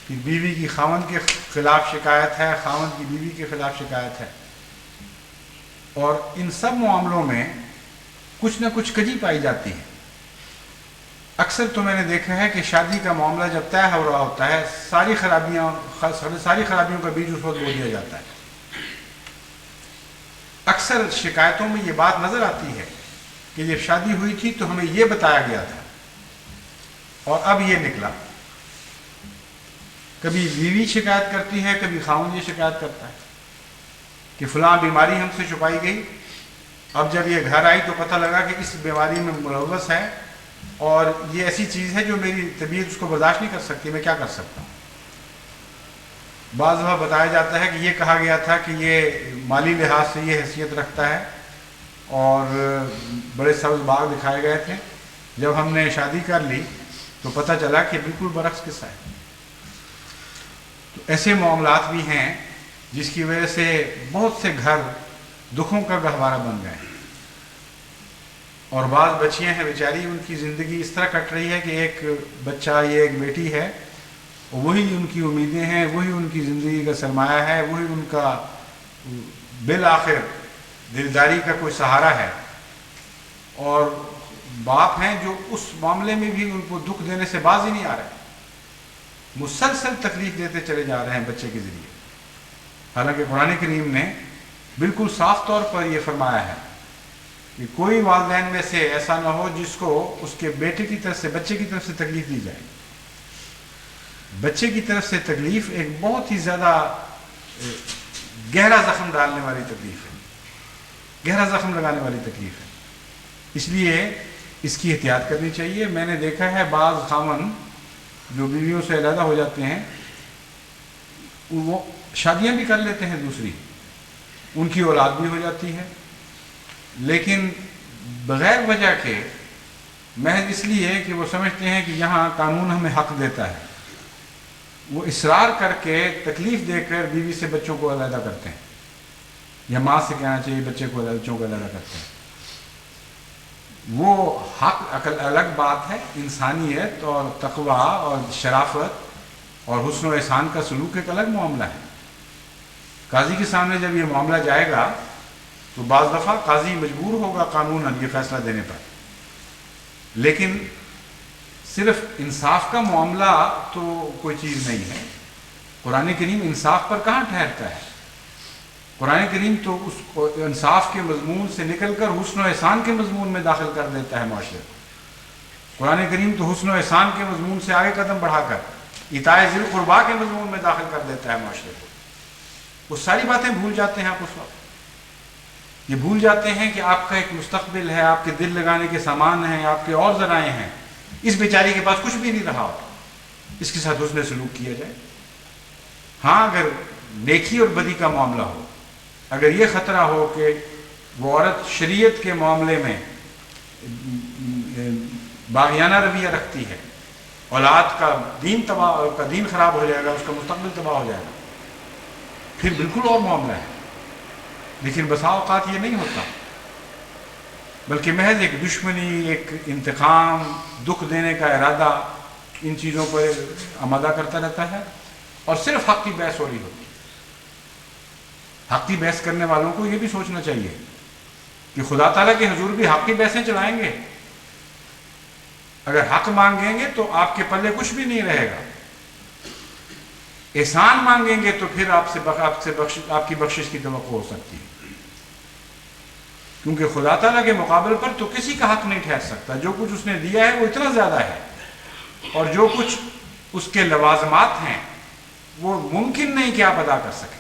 کہ بیوی کی خاوند کے خلاف شکایت ہے، خاوند کی بیوی کے خلاف شکایت ہے، اور ان سب معاملوں میں کچھ نہ کچھ کجی پائی جاتی ہے۔ اکثر تو میں نے دیکھا ہے کہ شادی کا معاملہ جب طے ہو رہا ہوتا ہے، ساری خرابیوں کا بیج اس وقت بو دیا جاتا ہے۔ اکثر شکایتوں میں یہ بات نظر آتی ہے کہ جب شادی ہوئی تھی تو ہمیں یہ بتایا گیا تھا اور اب یہ نکلا۔ کبھی بیوی شکایت کرتی ہے، کبھی خاوند یہ شکایت کرتا ہے کہ فلاں بیماری ہم سے چھپائی گئی، اب جب یہ گھر آئی تو پتہ لگا کہ اس بیماری میں ملوث ہے، اور یہ ایسی چیز ہے جو میری طبیعت اس کو برداشت نہیں کر سکتی، میں کیا کر سکتا ہوں۔ بعض دفعہ بتایا جاتا ہے کہ یہ کہا گیا تھا کہ یہ مالی لحاظ سے یہ حیثیت رکھتا ہے، اور بڑے سبز باغ دکھائے گئے تھے، جب ہم نے شادی کر لی تو پتہ چلا کہ بالکل برعکس قصہ ہے۔ تو ایسے معاملات بھی ہیں جس کی وجہ سے بہت سے گھر دکھوں کا گہوارہ بن گئے ہیں، اور بعض بچیاں ہیں بیچاری، ان کی زندگی اس طرح کٹ رہی ہے کہ ایک بچہ یا ایک بیٹی ہے، وہی ان کی امیدیں ہیں، وہی ان کی زندگی کا سرمایہ ہے، وہی ان کا بالآخر دلداری کا کوئی سہارا ہے، اور باپ ہیں جو اس معاملے میں بھی ان کو دکھ دینے سے باز ہی نہیں آ رہے، مسلسل تکلیف دیتے چلے جا رہے ہیں بچے کے ذریعے۔ حالانکہ قرآن کریم نے بالکل صاف طور پر یہ فرمایا ہے کہ کوئی والدین میں سے ایسا نہ ہو جس کو اس کے بیٹے کی طرف سے، بچے کی طرف سے تکلیف دی جائے۔ بچے کی طرف سے تکلیف ایک بہت ہی زیادہ گہرا زخم ڈالنے والی تکلیف ہے، گہرا زخم لگانے والی تکلیف ہے، اس لیے اس کی احتیاط کرنی چاہیے۔ میں نے دیکھا ہے بعض خاوند جو بیویوں سے علیحدہ ہو جاتے ہیں، وہ شادیاں بھی کر لیتے ہیں دوسری، ان کی اولاد بھی ہو جاتی ہے، لیکن بغیر وجہ کے، محض اس لیے کہ وہ سمجھتے ہیں کہ یہاں قانون ہمیں حق دیتا ہے، وہ اصرار کر کے تکلیف دے کر بیوی سے بچوں کو علیحدہ کرتے ہیں، یا ماں سے کہنا چاہیے بچوں کو علیحدہ کرتے ہیں۔ وہ حق عقل الگ بات ہے، انسانیت اور تقوی اور شرافت اور حسن و احسان کا سلوک ایک الگ معاملہ ہے۔ قاضی کے سامنے جب یہ معاملہ جائے گا تو بعض دفعہ قاضی مجبور ہوگا قانوناً یہ فیصلہ دینے پر، لیکن صرف انصاف کا معاملہ تو کوئی چیز نہیں ہے۔ قرآن کریم انصاف پر کہاں ٹھہرتا ہے؟ قرآن کریم تو اس کو انصاف کے مضمون سے نکل کر حسن و احسان کے مضمون میں داخل کر دیتا ہے معاشرے کو۔ قرآن کریم تو حسن و احسان کے مضمون سے آگے قدم بڑھا کر اطاع ذی القربیٰ کے مضمون میں داخل کر دیتا ہے معاشرے کو۔ وہ ساری باتیں بھول جاتے ہیں آپ اس وقت، یہ بھول جاتے ہیں کہ آپ کا ایک مستقبل ہے، آپ کے دل لگانے کے سامان ہیں، آپ کے اور ذرائع ہیں۔ اس بیچاری کے پاس کچھ بھی نہیں رہا، اس کے ساتھ حسن سلوک کیا جائے۔ ہاں، اگر نیکی اور بدی کا معاملہ ہو، اگر یہ خطرہ ہو کہ وہ عورت شریعت کے معاملے میں باغیانہ رویہ رکھتی ہے، اولاد کا دین خراب ہو جائے گا، اس کا مستقبل تباہ ہو جائے گا، پھر بالکل اور معاملہ ہے۔ لیکن بسا اوقات یہ نہیں ہوتا، بلکہ محض ایک دشمنی، ایک انتقام، دکھ دینے کا ارادہ ان چیزوں پر آمادہ کرتا رہتا ہے، اور صرف حق کی بحث ہو رہی ہوتی ہے۔ حق کی بحث کرنے والوں کو یہ بھی سوچنا چاہیے کہ خدا تعالیٰ کے حضور بھی حق کی بحثیں چلائیں گے۔ اگر حق مانگیں گے تو آپ کے پلے کچھ بھی نہیں رہے گا، احسان مانگیں گے تو پھر آپ کی بخشش کی توقع ہو سکتی ہے، کیونکہ خدا تعالیٰ کے مقابل پر تو کسی کا حق نہیں ٹھہر سکتا۔ جو کچھ اس نے دیا ہے وہ اتنا زیادہ ہے، اور جو کچھ اس کے لوازمات ہیں وہ ممکن نہیں کہ آپ ادا کر سکیں۔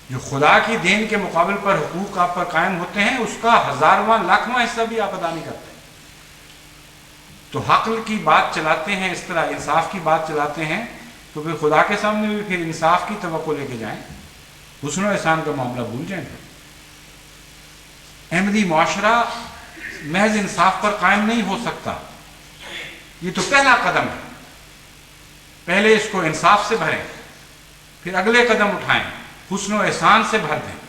جو خدا کی دین کے مقابل پر حقوق آپ پر قائم ہوتے ہیں، اس کا ہزارواں لاکھواں حصہ بھی آپ ادا نہیں کرتے۔ تو حق کی بات چلاتے ہیں، اس طرح انصاف کی بات چلاتے ہیں، تو پھر خدا کے سامنے بھی پھر انصاف کی توقع لے کے جائیں، حسن و احسان کا معاملہ بھول جائیں گے۔ احمدی معاشرہ محض انصاف پر قائم نہیں ہو سکتا، یہ تو پہلا قدم ہے۔ پہلے اس کو انصاف سے بھریں، پھر اگلے قدم اٹھائیں، حسن و احسان سے بھر دیں،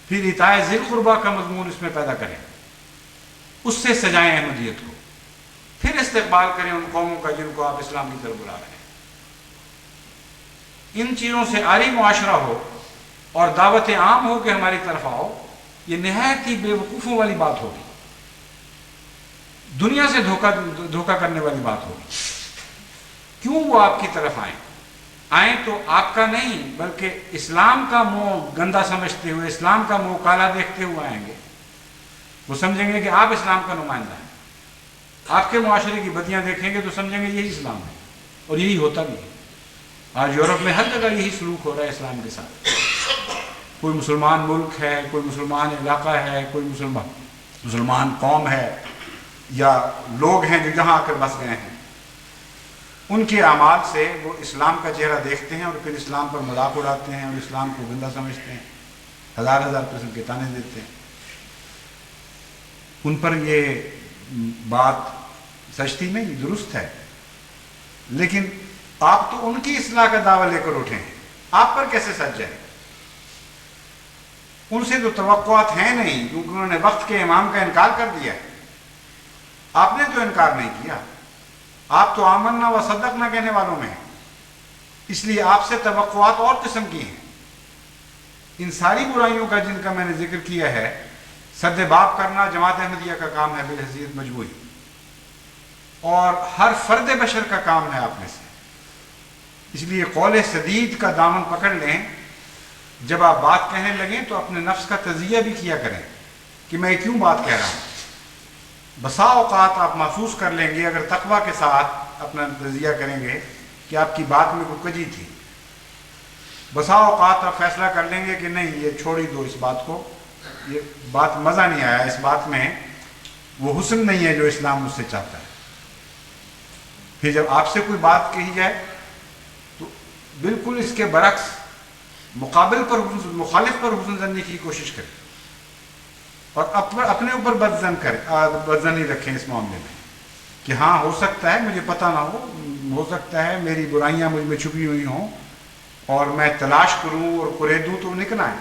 پھر اطاع ذی القربیٰ کا مضمون اس میں پیدا کریں، اس سے سجائیں احمدیت کو، پھر استقبال کریں ان قوموں کا جن کو آپ اسلام کی طرف بلا رہے ہیں۔ ان چیزوں سے عاری معاشرہ ہو اور دعوت عام ہو کہ ہماری طرف آؤ، یہ نہایت ہی بے وقوفوں والی بات ہوگی، دنیا سے دھوکہ کرنے والی بات ہوگی۔ کیوں وہ آپ کی طرف آئیں تو آپ کا نہیں بلکہ اسلام کا منہ گندا سمجھتے ہوئے، اسلام کا منہ کالا دیکھتے ہوئے آئیں گے۔ وہ سمجھیں گے کہ آپ اسلام کا نمائندہ ہیں، آپ کے معاشرے کی بدیاں دیکھیں گے تو سمجھیں گے یہی اسلام ہے، اور یہی ہوتا بھی ہے۔ آج یورپ میں ہر جگہ یہی سلوک ہو رہا ہے اسلام کے ساتھ۔ کوئی مسلمان ملک ہے، کوئی مسلمان علاقہ ہے، کوئی مسلمان قوم ہے، یا لوگ ہیں جو یہاں آ کر بس گئے ہیں، ان کے اعمال سے وہ اسلام کا چہرہ دیکھتے ہیں اور پھر اسلام پر مذاق اڑاتے ہیں اور اسلام کو گندا سمجھتے ہیں، ہزار قسم کے تانے دیتے ہیں۔ ان پر یہ بات سچتی نہیں، درست ہے، لیکن آپ تو ان کی اصلاح کا دعویٰ لے کر اٹھے ہیں، آپ پر کیسے سچ جائے؟ ان سے تو توقعات ہیں نہیں، کیونکہ انہوں نے وقت کے امام کا انکار کر دیا ہے۔ آپ نے تو انکار نہیں کیا، آپ تو آمنا و صدقنا کہنے والوں میں ہیں، اس لیے آپ سے توقعات اور قسم کی ہیں۔ ان ساری برائیوں کا جن کا میں نے ذکر کیا ہے، سد باب کرنا جماعت احمدیہ کا کام ہے بالحیثیت مجموعی، اور ہر فرد بشر کا کام ہے آپ میں سے۔ اس لیے قول سدید کا دامن پکڑ لیں، جب آپ بات کہنے لگیں تو اپنے نفس کا تجزیہ بھی کیا کریں کہ میں کیوں بات کہہ رہا ہوں۔ بسا اوقات آپ محسوس کر لیں گے اگر تقویٰ کے ساتھ اپنا تجزیہ کریں گے کہ آپ کی بات میں کوئی کجی تھی۔ بسا اوقات آپ فیصلہ کر لیں گے کہ نہیں، یہ چھوڑ ہی دو اس بات کو، یہ بات مزہ نہیں آیا، اس بات میں وہ حسن نہیں ہے جو اسلام مجھ سے چاہتا ہے۔ پھر جب آپ سے کوئی بات کہی جائے تو بالکل اس کے برعکس مخالف پر حسن زنی کی کوشش کریں، اور اپنے اوپر بدظنی رکھیں اس معاملے میں کہ ہاں ہو سکتا ہے مجھے پتہ نہ ہو سکتا ہے میری برائیاں مجھ میں چھپی ہوئی ہوں اور میں تلاش کروں اور قریدوں تو نکل آئیں۔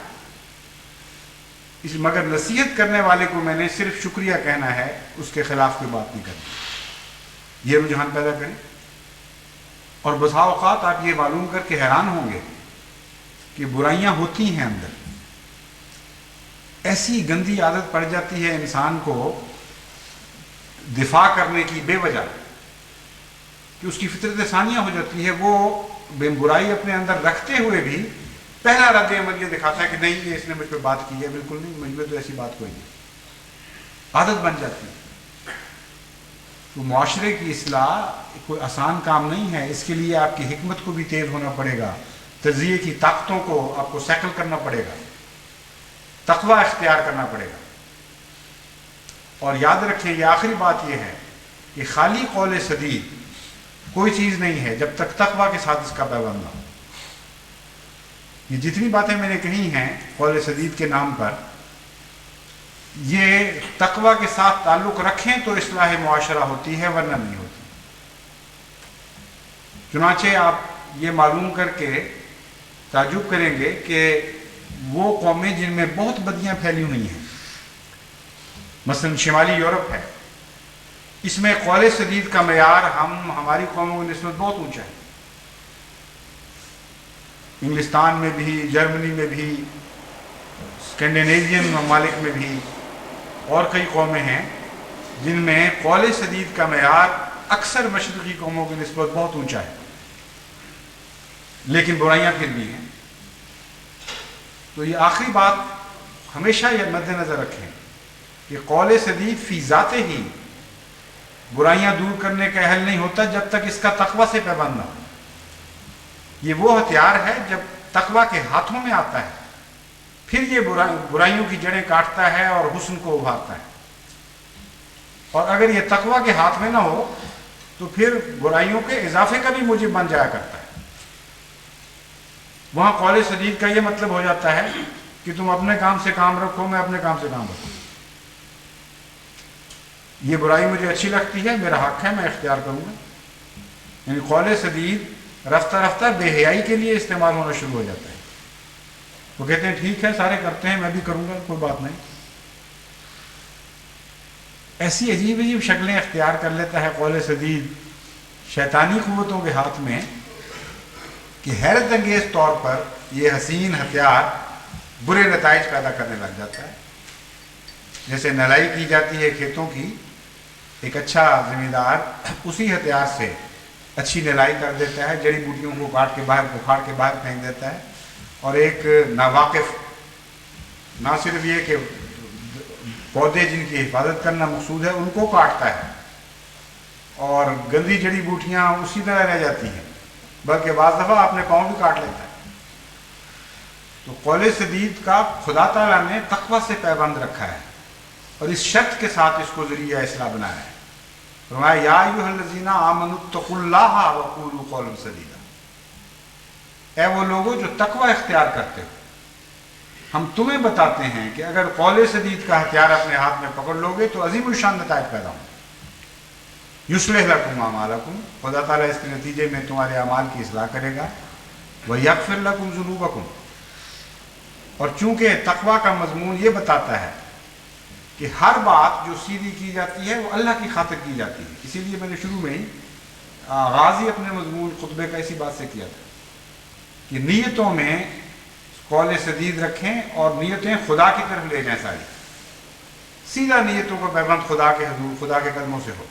مگر نصیحت کرنے والے کو میں نے صرف شکریہ کہنا ہے، اس کے خلاف کوئی بات نہیں کرنی۔ یہ رجحان پیدا کریں، اور بسا اوقات آپ یہ معلوم کر کے حیران ہوں گے کہ برائیاں ہوتی ہیں اندر، ایسی گندی عادت پڑ جاتی ہے انسان کو دفاع کرنے کی بے وجہ کہ اس کی فطرت ثانیہ ہو جاتی ہے، وہ بے برائی اپنے اندر رکھتے ہوئے بھی پہلا رد عمل یہ دکھاتا ہے کہ نہیں یہ اس نے مجھ پہ بات کی ہے، بالکل نہیں، مجھ پہ تو ایسی بات کوئی نہیں، عادت بن جاتی ہے۔ تو معاشرے کی اصلاح کوئی آسان کام نہیں ہے، اس کے لیے آپ کی حکمت کو بھی تیز ہونا پڑے گا، تجزیے کی طاقتوں کو آپ کو سیکل کرنا پڑے گا، تقوی اختیار کرنا پڑے گا۔ اور یاد رکھیں یہ آخری بات یہ ہے کہ خالی قول سدید کوئی چیز نہیں ہے جب تک تقوی کے ساتھ اس کا پیوند نہ ہو۔ یہ جتنی باتیں میں نے کہی ہیں قول سدید کے نام پر، یہ تقوی کے ساتھ تعلق رکھیں تو اصلاح معاشرہ ہوتی ہے، ورنہ نہیں ہوتی۔ چنانچہ آپ یہ معلوم کر کے تعجب کریں گے کہ وہ قومیں جن میں بہت بدیاں پھیلی ہوئی ہیں، مثلا شمالی یورپ ہے، اس میں قول سدید کا معیار ہماری قوموں کی نسبت بہت اونچا ہے۔ انگلستان میں بھی، جرمنی میں بھی، اسکینڈینیوین ممالک میں بھی اور کئی قومیں ہیں جن میں قول سدید کا معیار اکثر مشرقی قوموں کی نسبت بہت اونچا ہے، لیکن برائیاں پھر بھی ہیں۔ تو یہ آخری بات ہمیشہ یہ مد نظر رکھیں کہ قول سدید فی ذات ہی برائیاں دور کرنے کا اہل نہیں ہوتا جب تک اس کا تقوی سے پیوند نہ ہو۔ یہ وہ ہتھیار ہے جب تقوی کے ہاتھوں میں آتا ہے، پھر یہ برائیوں کی جڑیں کاٹتا ہے اور حسن کو ابھارتا ہے۔ اور اگر یہ تقوی کے ہاتھ میں نہ ہو تو پھر برائیوں کے اضافے کا بھی موجب بن جایا کرتا ہے۔ وہاں قول سدید کا یہ مطلب ہو جاتا ہے کہ تم اپنے کام سے کام رکھو، میں اپنے کام سے کام رکھوں، یہ برائی مجھے اچھی لگتی ہے، میرا حق ہے، میں اختیار کروں گا۔ یعنی قول سدید رفتہ رفتہ بے حیائی کے لیے استعمال ہونا شروع ہو جاتا ہے۔ وہ کہتے ہیں ٹھیک ہے سارے کرتے ہیں، میں بھی کروں گا، کوئی بات نہیں۔ ایسی عجیب عجیب شکلیں اختیار کر لیتا ہے قول سدید شیطانی قوتوں کے ہاتھ میں کہ حیرت انگیز طور پر یہ حسین ہتھیار برے نتائج پیدا کرنے لگ جاتا ہے۔ جیسے نلائی کی جاتی ہے کھیتوں کی، ایک اچھا زمیندار اسی ہتھیار سے اچھی نلائی کر دیتا ہے، جڑی بوٹیوں کو کاٹ کے باہر اکھاڑ کے باہر پھینک دیتا ہے، اور ایک ناواقف نہ صرف یہ کہ پودے جن کی حفاظت کرنا مقصود ہے ان کو کاٹتا ہے، اور گندی جڑی بوٹیاں اسی طرح رہ جاتی ہیں، بلکہ بعض دفعہ اپنے پاؤں بھی کاٹ لیتا ہے۔ تو قول سدید کا خدا تعالیٰ نے تقوی سے پیوند رکھا ہے، اور اس شرط کے ساتھ اس کو ذریعہ اصلاح بنایا ہے۔ فرمایا یا ایھا الذین آمنوا اتقوا اللہ وقولوا قولا سدیدا، اے وہ لوگوں جو تقوی اختیار کرتے ہو، ہم تمہیں بتاتے ہیں کہ اگر قول سدید کا ہتھیار اپنے ہاتھ میں پکڑ لو گے تو عظیم الشان نتائج پیدا ہوں۔ یصلح لکم اعمالکم، خدا تعالیٰ اس کے نتیجے میں تمہارے اعمال کی اصلاح کرے گا، ویغفر لکم ذنوبکم، اور چونکہ تقوی کا مضمون یہ بتاتا ہے کہ ہر بات جو سیدھی کی جاتی ہے وہ اللہ کی خاطر کی جاتی ہے، اسی لیے میں نے شروع میں ہی آغاز ہی اپنے مضمون خطبے کا اسی بات سے کیا تھا کہ نیتوں میں قول سدید رکھیں اور نیتیں خدا کی طرف لے جائیں، ساری سیدھا نیتوں کا پیوند خدا کے حضور، خدا کے قدموں سے ہو۔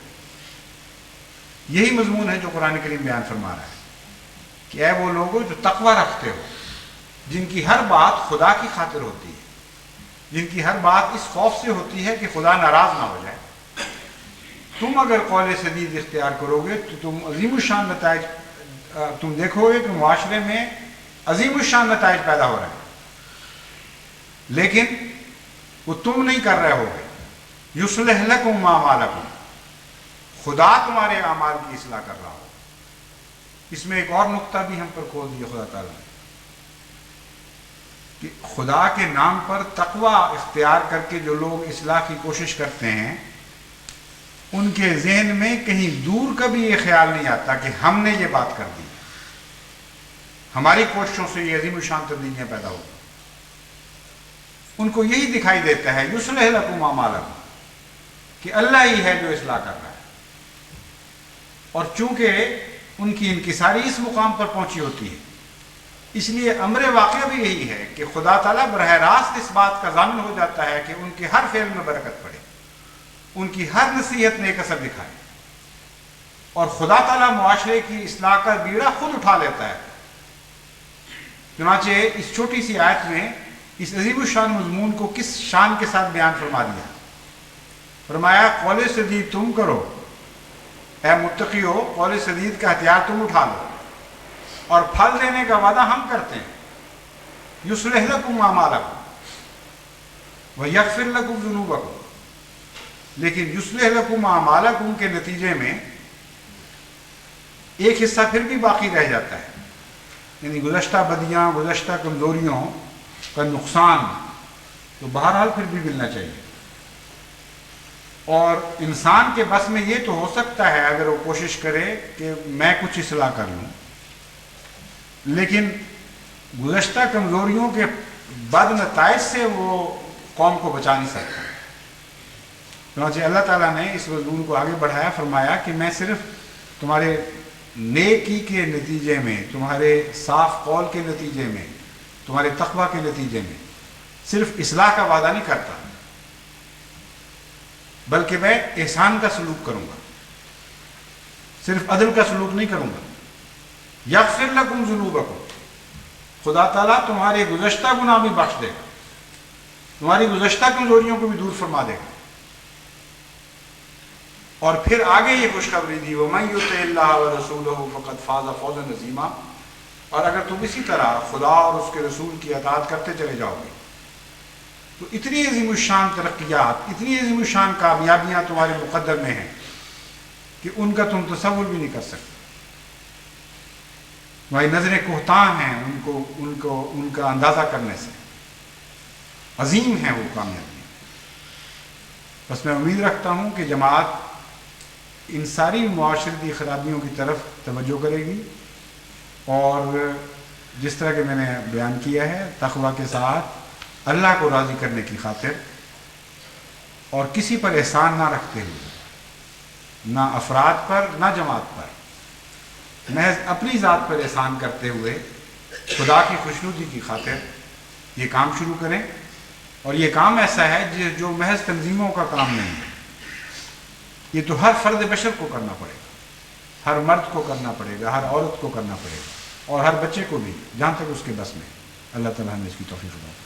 یہی مضمون ہے جو قرآن کریم بیان فرما رہا ہے کہ اے وہ لوگوں جو تقوی رکھتے ہو، جن کی ہر بات خدا کی خاطر ہوتی ہے، جن کی ہر بات اس خوف سے ہوتی ہے کہ خدا ناراض نہ ہو جائے، تم اگر قول سدید اختیار کرو گے تو تم عظیم الشان نتائج تم دیکھو گے کہ معاشرے میں عظیم الشان نتائج پیدا ہو رہے ہیں، لیکن وہ تم نہیں کر رہے ہوگے۔ یصلح لکم اعمالکم، خدا تمہارے اعمال کی اصلاح کر رہا ہو۔ اس میں ایک اور نقطہ بھی ہم پر کھول دیا خدا تعالیٰ نے کہ خدا کے نام پر تقوی اختیار کر کے جو لوگ اصلاح کی کوشش کرتے ہیں ان کے ذہن میں کہیں دور کبھی یہ خیال نہیں آتا کہ ہم نے یہ بات کر دی، ہماری کوششوں سے یہ عظیم الشان تبدیلیاں پیدا ہو۔ ان کو یہی دکھائی دیتا ہے یصلح لکم اعمالکم کہ اللہ ہی ہے جو اصلاح کر رہا ہے، اور چونکہ ان کی انکساری اس مقام پر پہنچی ہوتی ہے، اس لیے امر واقعہ بھی یہی ہے کہ خدا تعالیٰ براہ راست اس بات کا ضامن ہو جاتا ہے کہ ان کے ہر فعل میں برکت پڑے، ان کی ہر نصیحت نیک اثر دکھائے، اور خدا تعالیٰ معاشرے کی اصلاح کا بیڑا خود اٹھا لیتا ہے۔ چنانچہ اس چھوٹی سی آیت میں اس عظیم الشان مضمون کو کس شان کے ساتھ بیان فرما دیا. فرمایا قول سدید تم کرو، اے متقیو قول سدید کا ہتھیار تم اٹھا لو، اور پھل دینے کا وعدہ ہم کرتے ہیں. یصلح لکم اعمالکم ویغفر لکم ذنوبکم، لیکن یصلح لکم اعمالکم کے نتیجے میں ایک حصہ پھر بھی باقی رہ جاتا ہے، یعنی گزشتہ بدیاں، گزشتہ کمزوریوں کا نقصان تو بہرحال پھر بھی ملنا چاہیے. اور انسان کے بس میں یہ تو ہو سکتا ہے اگر وہ کوشش کرے کہ میں کچھ اصلاح کر لوں، لیکن گزشتہ کمزوریوں کے بد نتائج سے وہ قوم کو بچا نہیں سکتا. چنانچہ اللہ تعالیٰ نے اس مضمون کو آگے بڑھایا، فرمایا کہ میں صرف تمہارے نیکی کے نتیجے میں، تمہارے صاف قول کے نتیجے میں، تمہارے تقوی کے نتیجے میں صرف اصلاح کا وعدہ نہیں کرتا، بلکہ میں احسان کا سلوک کروں گا، صرف عدل کا سلوک نہیں کروں گا. یغفر لکم ذنوبکم، خدا تعالیٰ تمہارے گزشتہ گناہ بھی بخش دے گا، تمہاری گزشتہ کمزوریوں کو بھی دور فرما دے گا. اور پھر آگے یہ خوشخبری دی، وَمَن يُطِعِ اللَّهَ وَرَسُولَهُ فَقَدْ فَازَ فَوْزًا عَظِيمًا، اور اگر تم اسی طرح خدا اور اس کے رسول کی اطاعت کرتے چلے جاؤ گے تو اتنی عظیم الشان ترقیات، اتنی عظیم الشان کامیابیاں تمہارے مقدر میں ہیں کہ ان کا تم تصور بھی نہیں کر سکتے. تمہاری نظریں کوہتاں ہیں ان کا اندازہ کرنے سے. عظیم ہیں وہ کامیابیاں. بس میں امید رکھتا ہوں کہ جماعت ان ساری معاشرتی خرابیوں کی طرف توجہ کرے گی، اور جس طرح کہ میں نے بیان کیا ہے تقوی کے ساتھ اللہ کو راضی کرنے کی خاطر، اور کسی پر احسان نہ رکھتے ہوئے، نہ افراد پر نہ جماعت پر، محض اپنی ذات پر احسان کرتے ہوئے خدا کی خوشنودی کی خاطر یہ کام شروع کریں. اور یہ کام ایسا ہے جو محض تنظیموں کا کام نہیں ہے، یہ تو ہر فرد بشر کو کرنا پڑے گا، ہر مرد کو کرنا پڑے گا، ہر عورت کو کرنا پڑے گا، اور ہر بچے کو بھی، جہاں تک اس کے بس میں. اللہ تعالیٰ نے اس کی توفیق عطا فرمائے.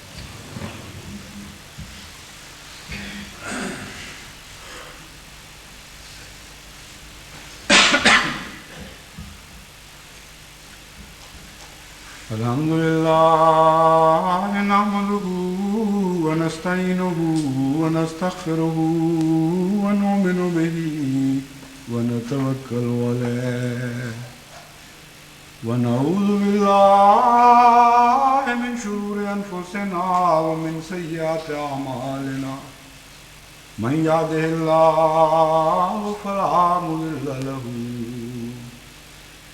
الحمد لله نحمده ونستعينه ونستغفره ونؤمن به ونتوكل عليه ونعوذ بالله من شرور أنفسنا ومن سيئات أعمالنا. من يهده الله فلا مضل له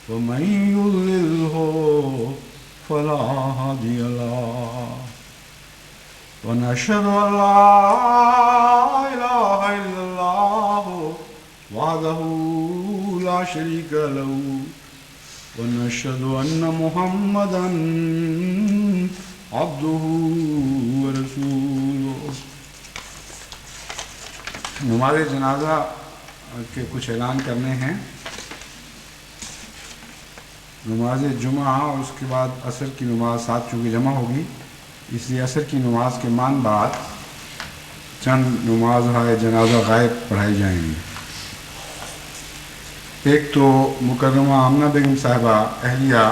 ومن يضلله فلا هادي له. ونشهد أن لا إله إلا الله وحده لا شريك له ونشهد أن محمدا عبده ورسوله. نماز جنازہ کے کچھ اعلان کرنے ہیں. نماز جمعہ اور اس کے بعد عصر کی نماز ساتھ چونکہ جمع ہوگی، اس لیے عصر کی نماز کے مان بعد چند نمازهای جنازہ غائب پڑھائی جائیں گی. ایک تو مکرمہ آمنہ بیگم صاحبہ اہلیہ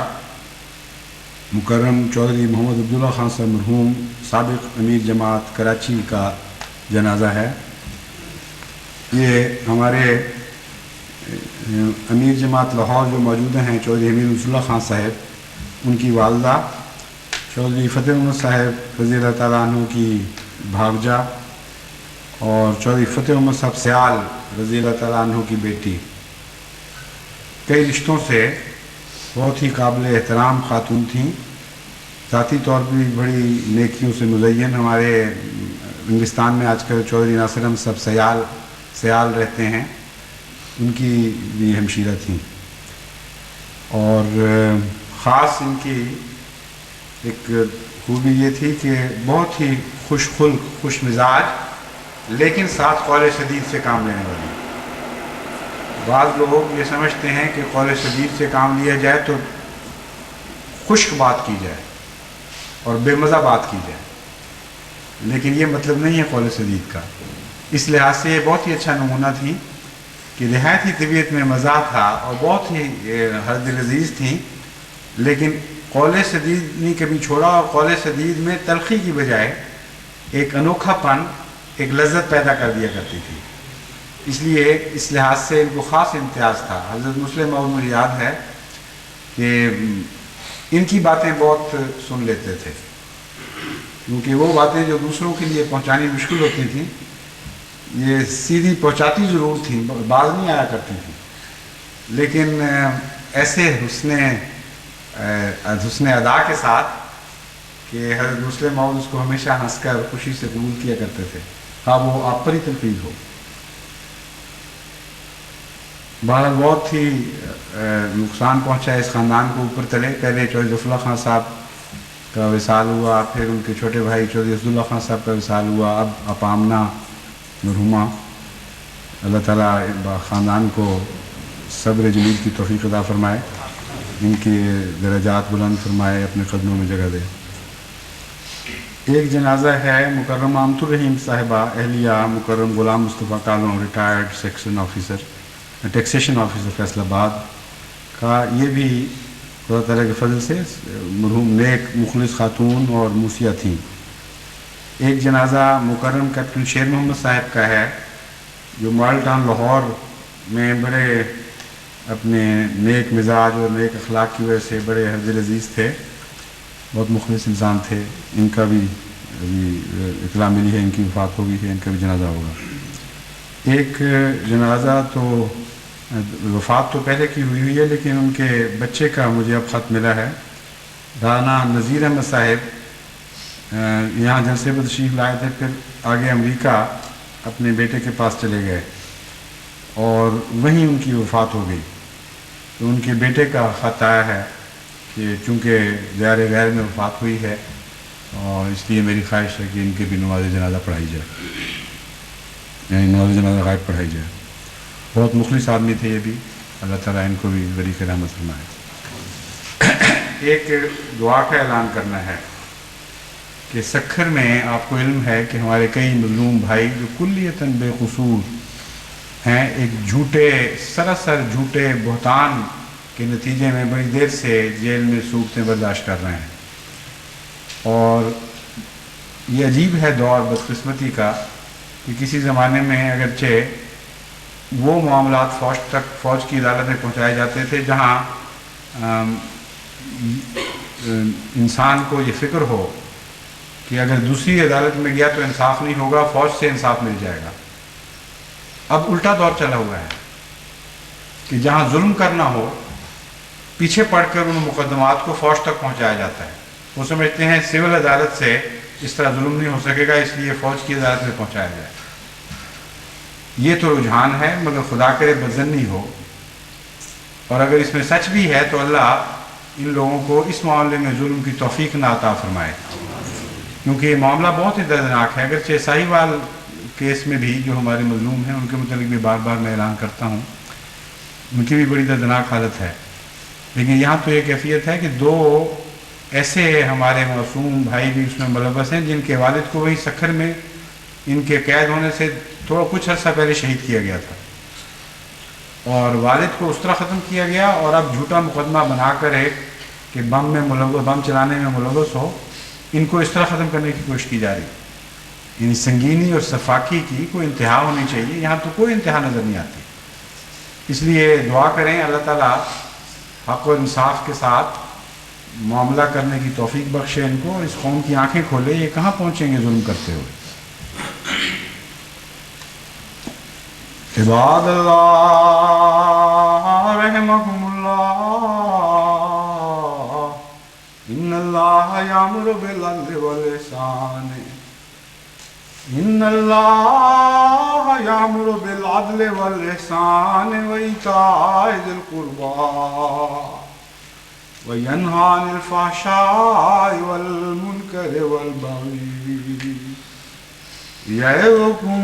مکرم چودھری محمد عبداللہ خان صاحب مرحوم سابق امیر جماعت کراچی کا جنازہ ہے. یہ ہمارے امیر جماعت لاہور جو موجود ہیں چودھری امیر رسول اللہ خان صاحب، ان کی والدہ چودھری فتح محمد صاحب رضی اللہ تعالیٰ عنہ کی بھاوجہ، اور چودھری فتح محمد صاحب سیال رضی اللہ تعالیٰ عنہ کی بیٹی، کئی رشتوں سے بہت ہی قابل احترام خاتون تھیں. ذاتی طور پر بھی بڑی نیکیوں سے مزین. ہمارے انگلستان میں آج کل چودھری ناصر احمد صاحب سیال رہتے ہیں، ان کی بھی ہمشیرہ تھیں. اور خاص ان کی ایک خوبی یہ تھی کہ بہت ہی خوش خلق، خوش مزاج، لیکن ساتھ قول شدید سے کام لینے والی. بعض لوگ یہ سمجھتے ہیں کہ قول شدید سے کام لیا جائے تو خشک بات کی جائے، اور بے مزہ بات کی جائے، لیکن یہ مطلب نہیں ہے قول سدید کا۔ اس لحاظ سے یہ بہت ہی اچھا نمونہ تھی کہ نہایت ہی طبیعت میں مزہ تھا اور بہت ہی ہر دل عزیز تھیں، لیکن قول سدید نہیں کبھی چھوڑا، اور قول سدید میں تلخی کی بجائے ایک انوکھا پن، ایک لذت پیدا کر دیا کرتی تھی۔ اس لیے اس لحاظ سے ان کو خاص امتیاز تھا۔ حضرت مسلم موعود مجھے یاد ہے کہ ان کی باتیں بہت سن لیتے تھے، کیونکہ وہ باتیں جو دوسروں کے لیے پہنچانی مشکل ہوتی تھیں یہ سیدھی پہنچاتی ضرور تھیں، باز نہیں آیا کرتی تھیں، لیکن ایسے حسن ادا کے ساتھ کہ حضرت مسلم موعود اس کو ہمیشہ ہنس کر خوشی سے قبول کیا کرتے تھے، خواہ وہ آپ پر ہی تنقید ہو۔ بہرحال بہت ہی نقصان پہنچا اس خاندان کو اوپر تلے۔ پہلے چودھری ظفر اللہ خان صاحب کا وصال ہوا، پھر ان کے چھوٹے بھائی چودھری اسد اللہ خان صاحب کا وصال ہوا، اب آپا آمنہ مرحومہ۔ اللہ تعالیٰ خاندان کو صبر جمیل کی توفیق عطا فرمائے، ان کے درجات بلند فرمائے، اپنے قدموں میں جگہ دے۔ ایک جنازہ ہے مکرمہ امت الرحیم صاحبہ اہلیہ مکرم Ghulam Mustafa Kalon, retired section officer, taxation officer Faisalabad کا۔ یہ بھی خدا تعالیٰ کے فضل سے مرحوم نیک مخلص خاتون اور موسیہ تھیں۔ ایک جنازہ مکرم کیپٹن شیر محمد صاحب کا ہے، جو ماڈل ٹاؤن لاہور میں بڑے اپنے نیک مزاج اور نیک اخلاق کی وجہ سے بڑے ہر دل عزیز تھے، بہت مخلص انسان تھے۔ ان کا بھی اطلاع ملی ہے، ان کی وفات ہو گئی ہے، ان کا بھی جنازہ ہوگا۔ ایک جنازہ تو وفات تو پہلے کی ہوئی ہے، لیکن ان کے بچے کا مجھے اب خط ملا ہے۔ رانا نذیر احمد صاحب یہاں جلسے پر تشریف لائے تھے، پھر آگے امریکہ اپنے بیٹے کے پاس چلے گئے اور وہیں ان کی وفات ہو گئی۔ تو ان کے بیٹے کا خط آیا ہے کہ چونکہ دیار غیر میں وفات ہوئی ہے اور اس لیے میری خواہش ہے کہ ان کے بھی نماز جنازہ پڑھائی جائے، یعنی نماز جنازہ غائب پڑھائی جائے۔ بہت مخلص آدمی تھے یہ بھی، اللہ تعالیٰ ان کو بھی بریک رحمت فرمائے۔ ایک دعا کا اعلان کرنا ہے کہ سکھر میں آپ کو علم ہے کہ ہمارے کئی مظلوم بھائی جو کلیتاً بے قصور ہیں، ایک جھوٹے سراسر جھوٹے بہتان کے نتیجے میں بڑی دیر سے جیل میں صورتیں برداشت کر رہے ہیں، اور یہ عجیب ہے دور بدقسمتی کا کہ کسی زمانے میں اگرچہ وہ معاملات فوج کی عدالت میں پہنچائے جاتے تھے جہاں انسان کو یہ فکر ہو کہ اگر دوسری عدالت میں گیا تو انصاف نہیں ہوگا، فوج سے انصاف مل جائے گا۔ اب الٹا دور چلا ہوا ہے کہ جہاں ظلم کرنا ہو پیچھے پڑ کر ان مقدمات کو فوج تک پہنچایا جاتا ہے۔ وہ سمجھتے ہیں سول عدالت سے اس طرح ظلم نہیں ہو سکے گا، اس لیے فوج کی عدالت میں پہنچایا جائے۔ یہ تو رجحان ہے، مگر خدا کرے بدظنی ہو، اور اگر اس میں سچ بھی ہے تو اللہ ان لوگوں کو اس معاملے میں ظلم کی توفیق نہ عطا فرمائے، کیونکہ یہ معاملہ بہت ہی دردناک ہے۔ اگرچہ ساہیوال کیس میں بھی جو ہمارے مظلوم ہیں ان کے متعلق بھی بار بار میں اعلان کرتا ہوں، ان کی بھی بڑی دردناک حالت ہے، لیکن یہاں تو یہ کیفیت ہے کہ دو ایسے ہمارے معصوم بھائی بھی اس میں ملوث ہیں جن کے والد کو وہی سکھر میں ان کے قید ہونے سے تھوڑا کچھ عرصہ پہلے شہید کیا گیا تھا، اور والد کو اس طرح ختم کیا گیا، اور اب جھوٹا مقدمہ بنا کر ایک کہ بم چلانے میں ملوث ہو، ان کو اس طرح ختم کرنے کی کوشش کی جا رہی۔ یعنی سنگینی اور صفاقی کی کوئی انتہا ہونی چاہیے، یہاں تو کوئی انتہا نظر نہیں آتی۔ اس لیے دعا کریں اللہ تعالیٰ حق و انصاف کے ساتھ معاملہ کرنے کی توفیق بخشے ان کو، اور اس قوم کی آنکھیں کھولے، یہ کہاں پہنچیں گے ظلم کرتے ہوئے۔ عباد اللہ رحمکم اللہ، ان اللہ یامر بالعدل والاحسان، ان اللہ یامر بالعدل والاحسان وایتاء ذی القربی وینہی عن الفحشاء والمنکر والبغی یعظکم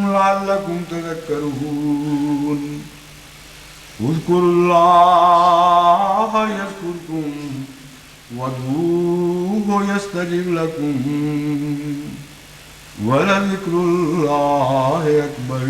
لعلکم تذکرون، اذکروا اللہ یذکرکم وادعوہ ادعوه يستجب لكم ولذكر الله أكبر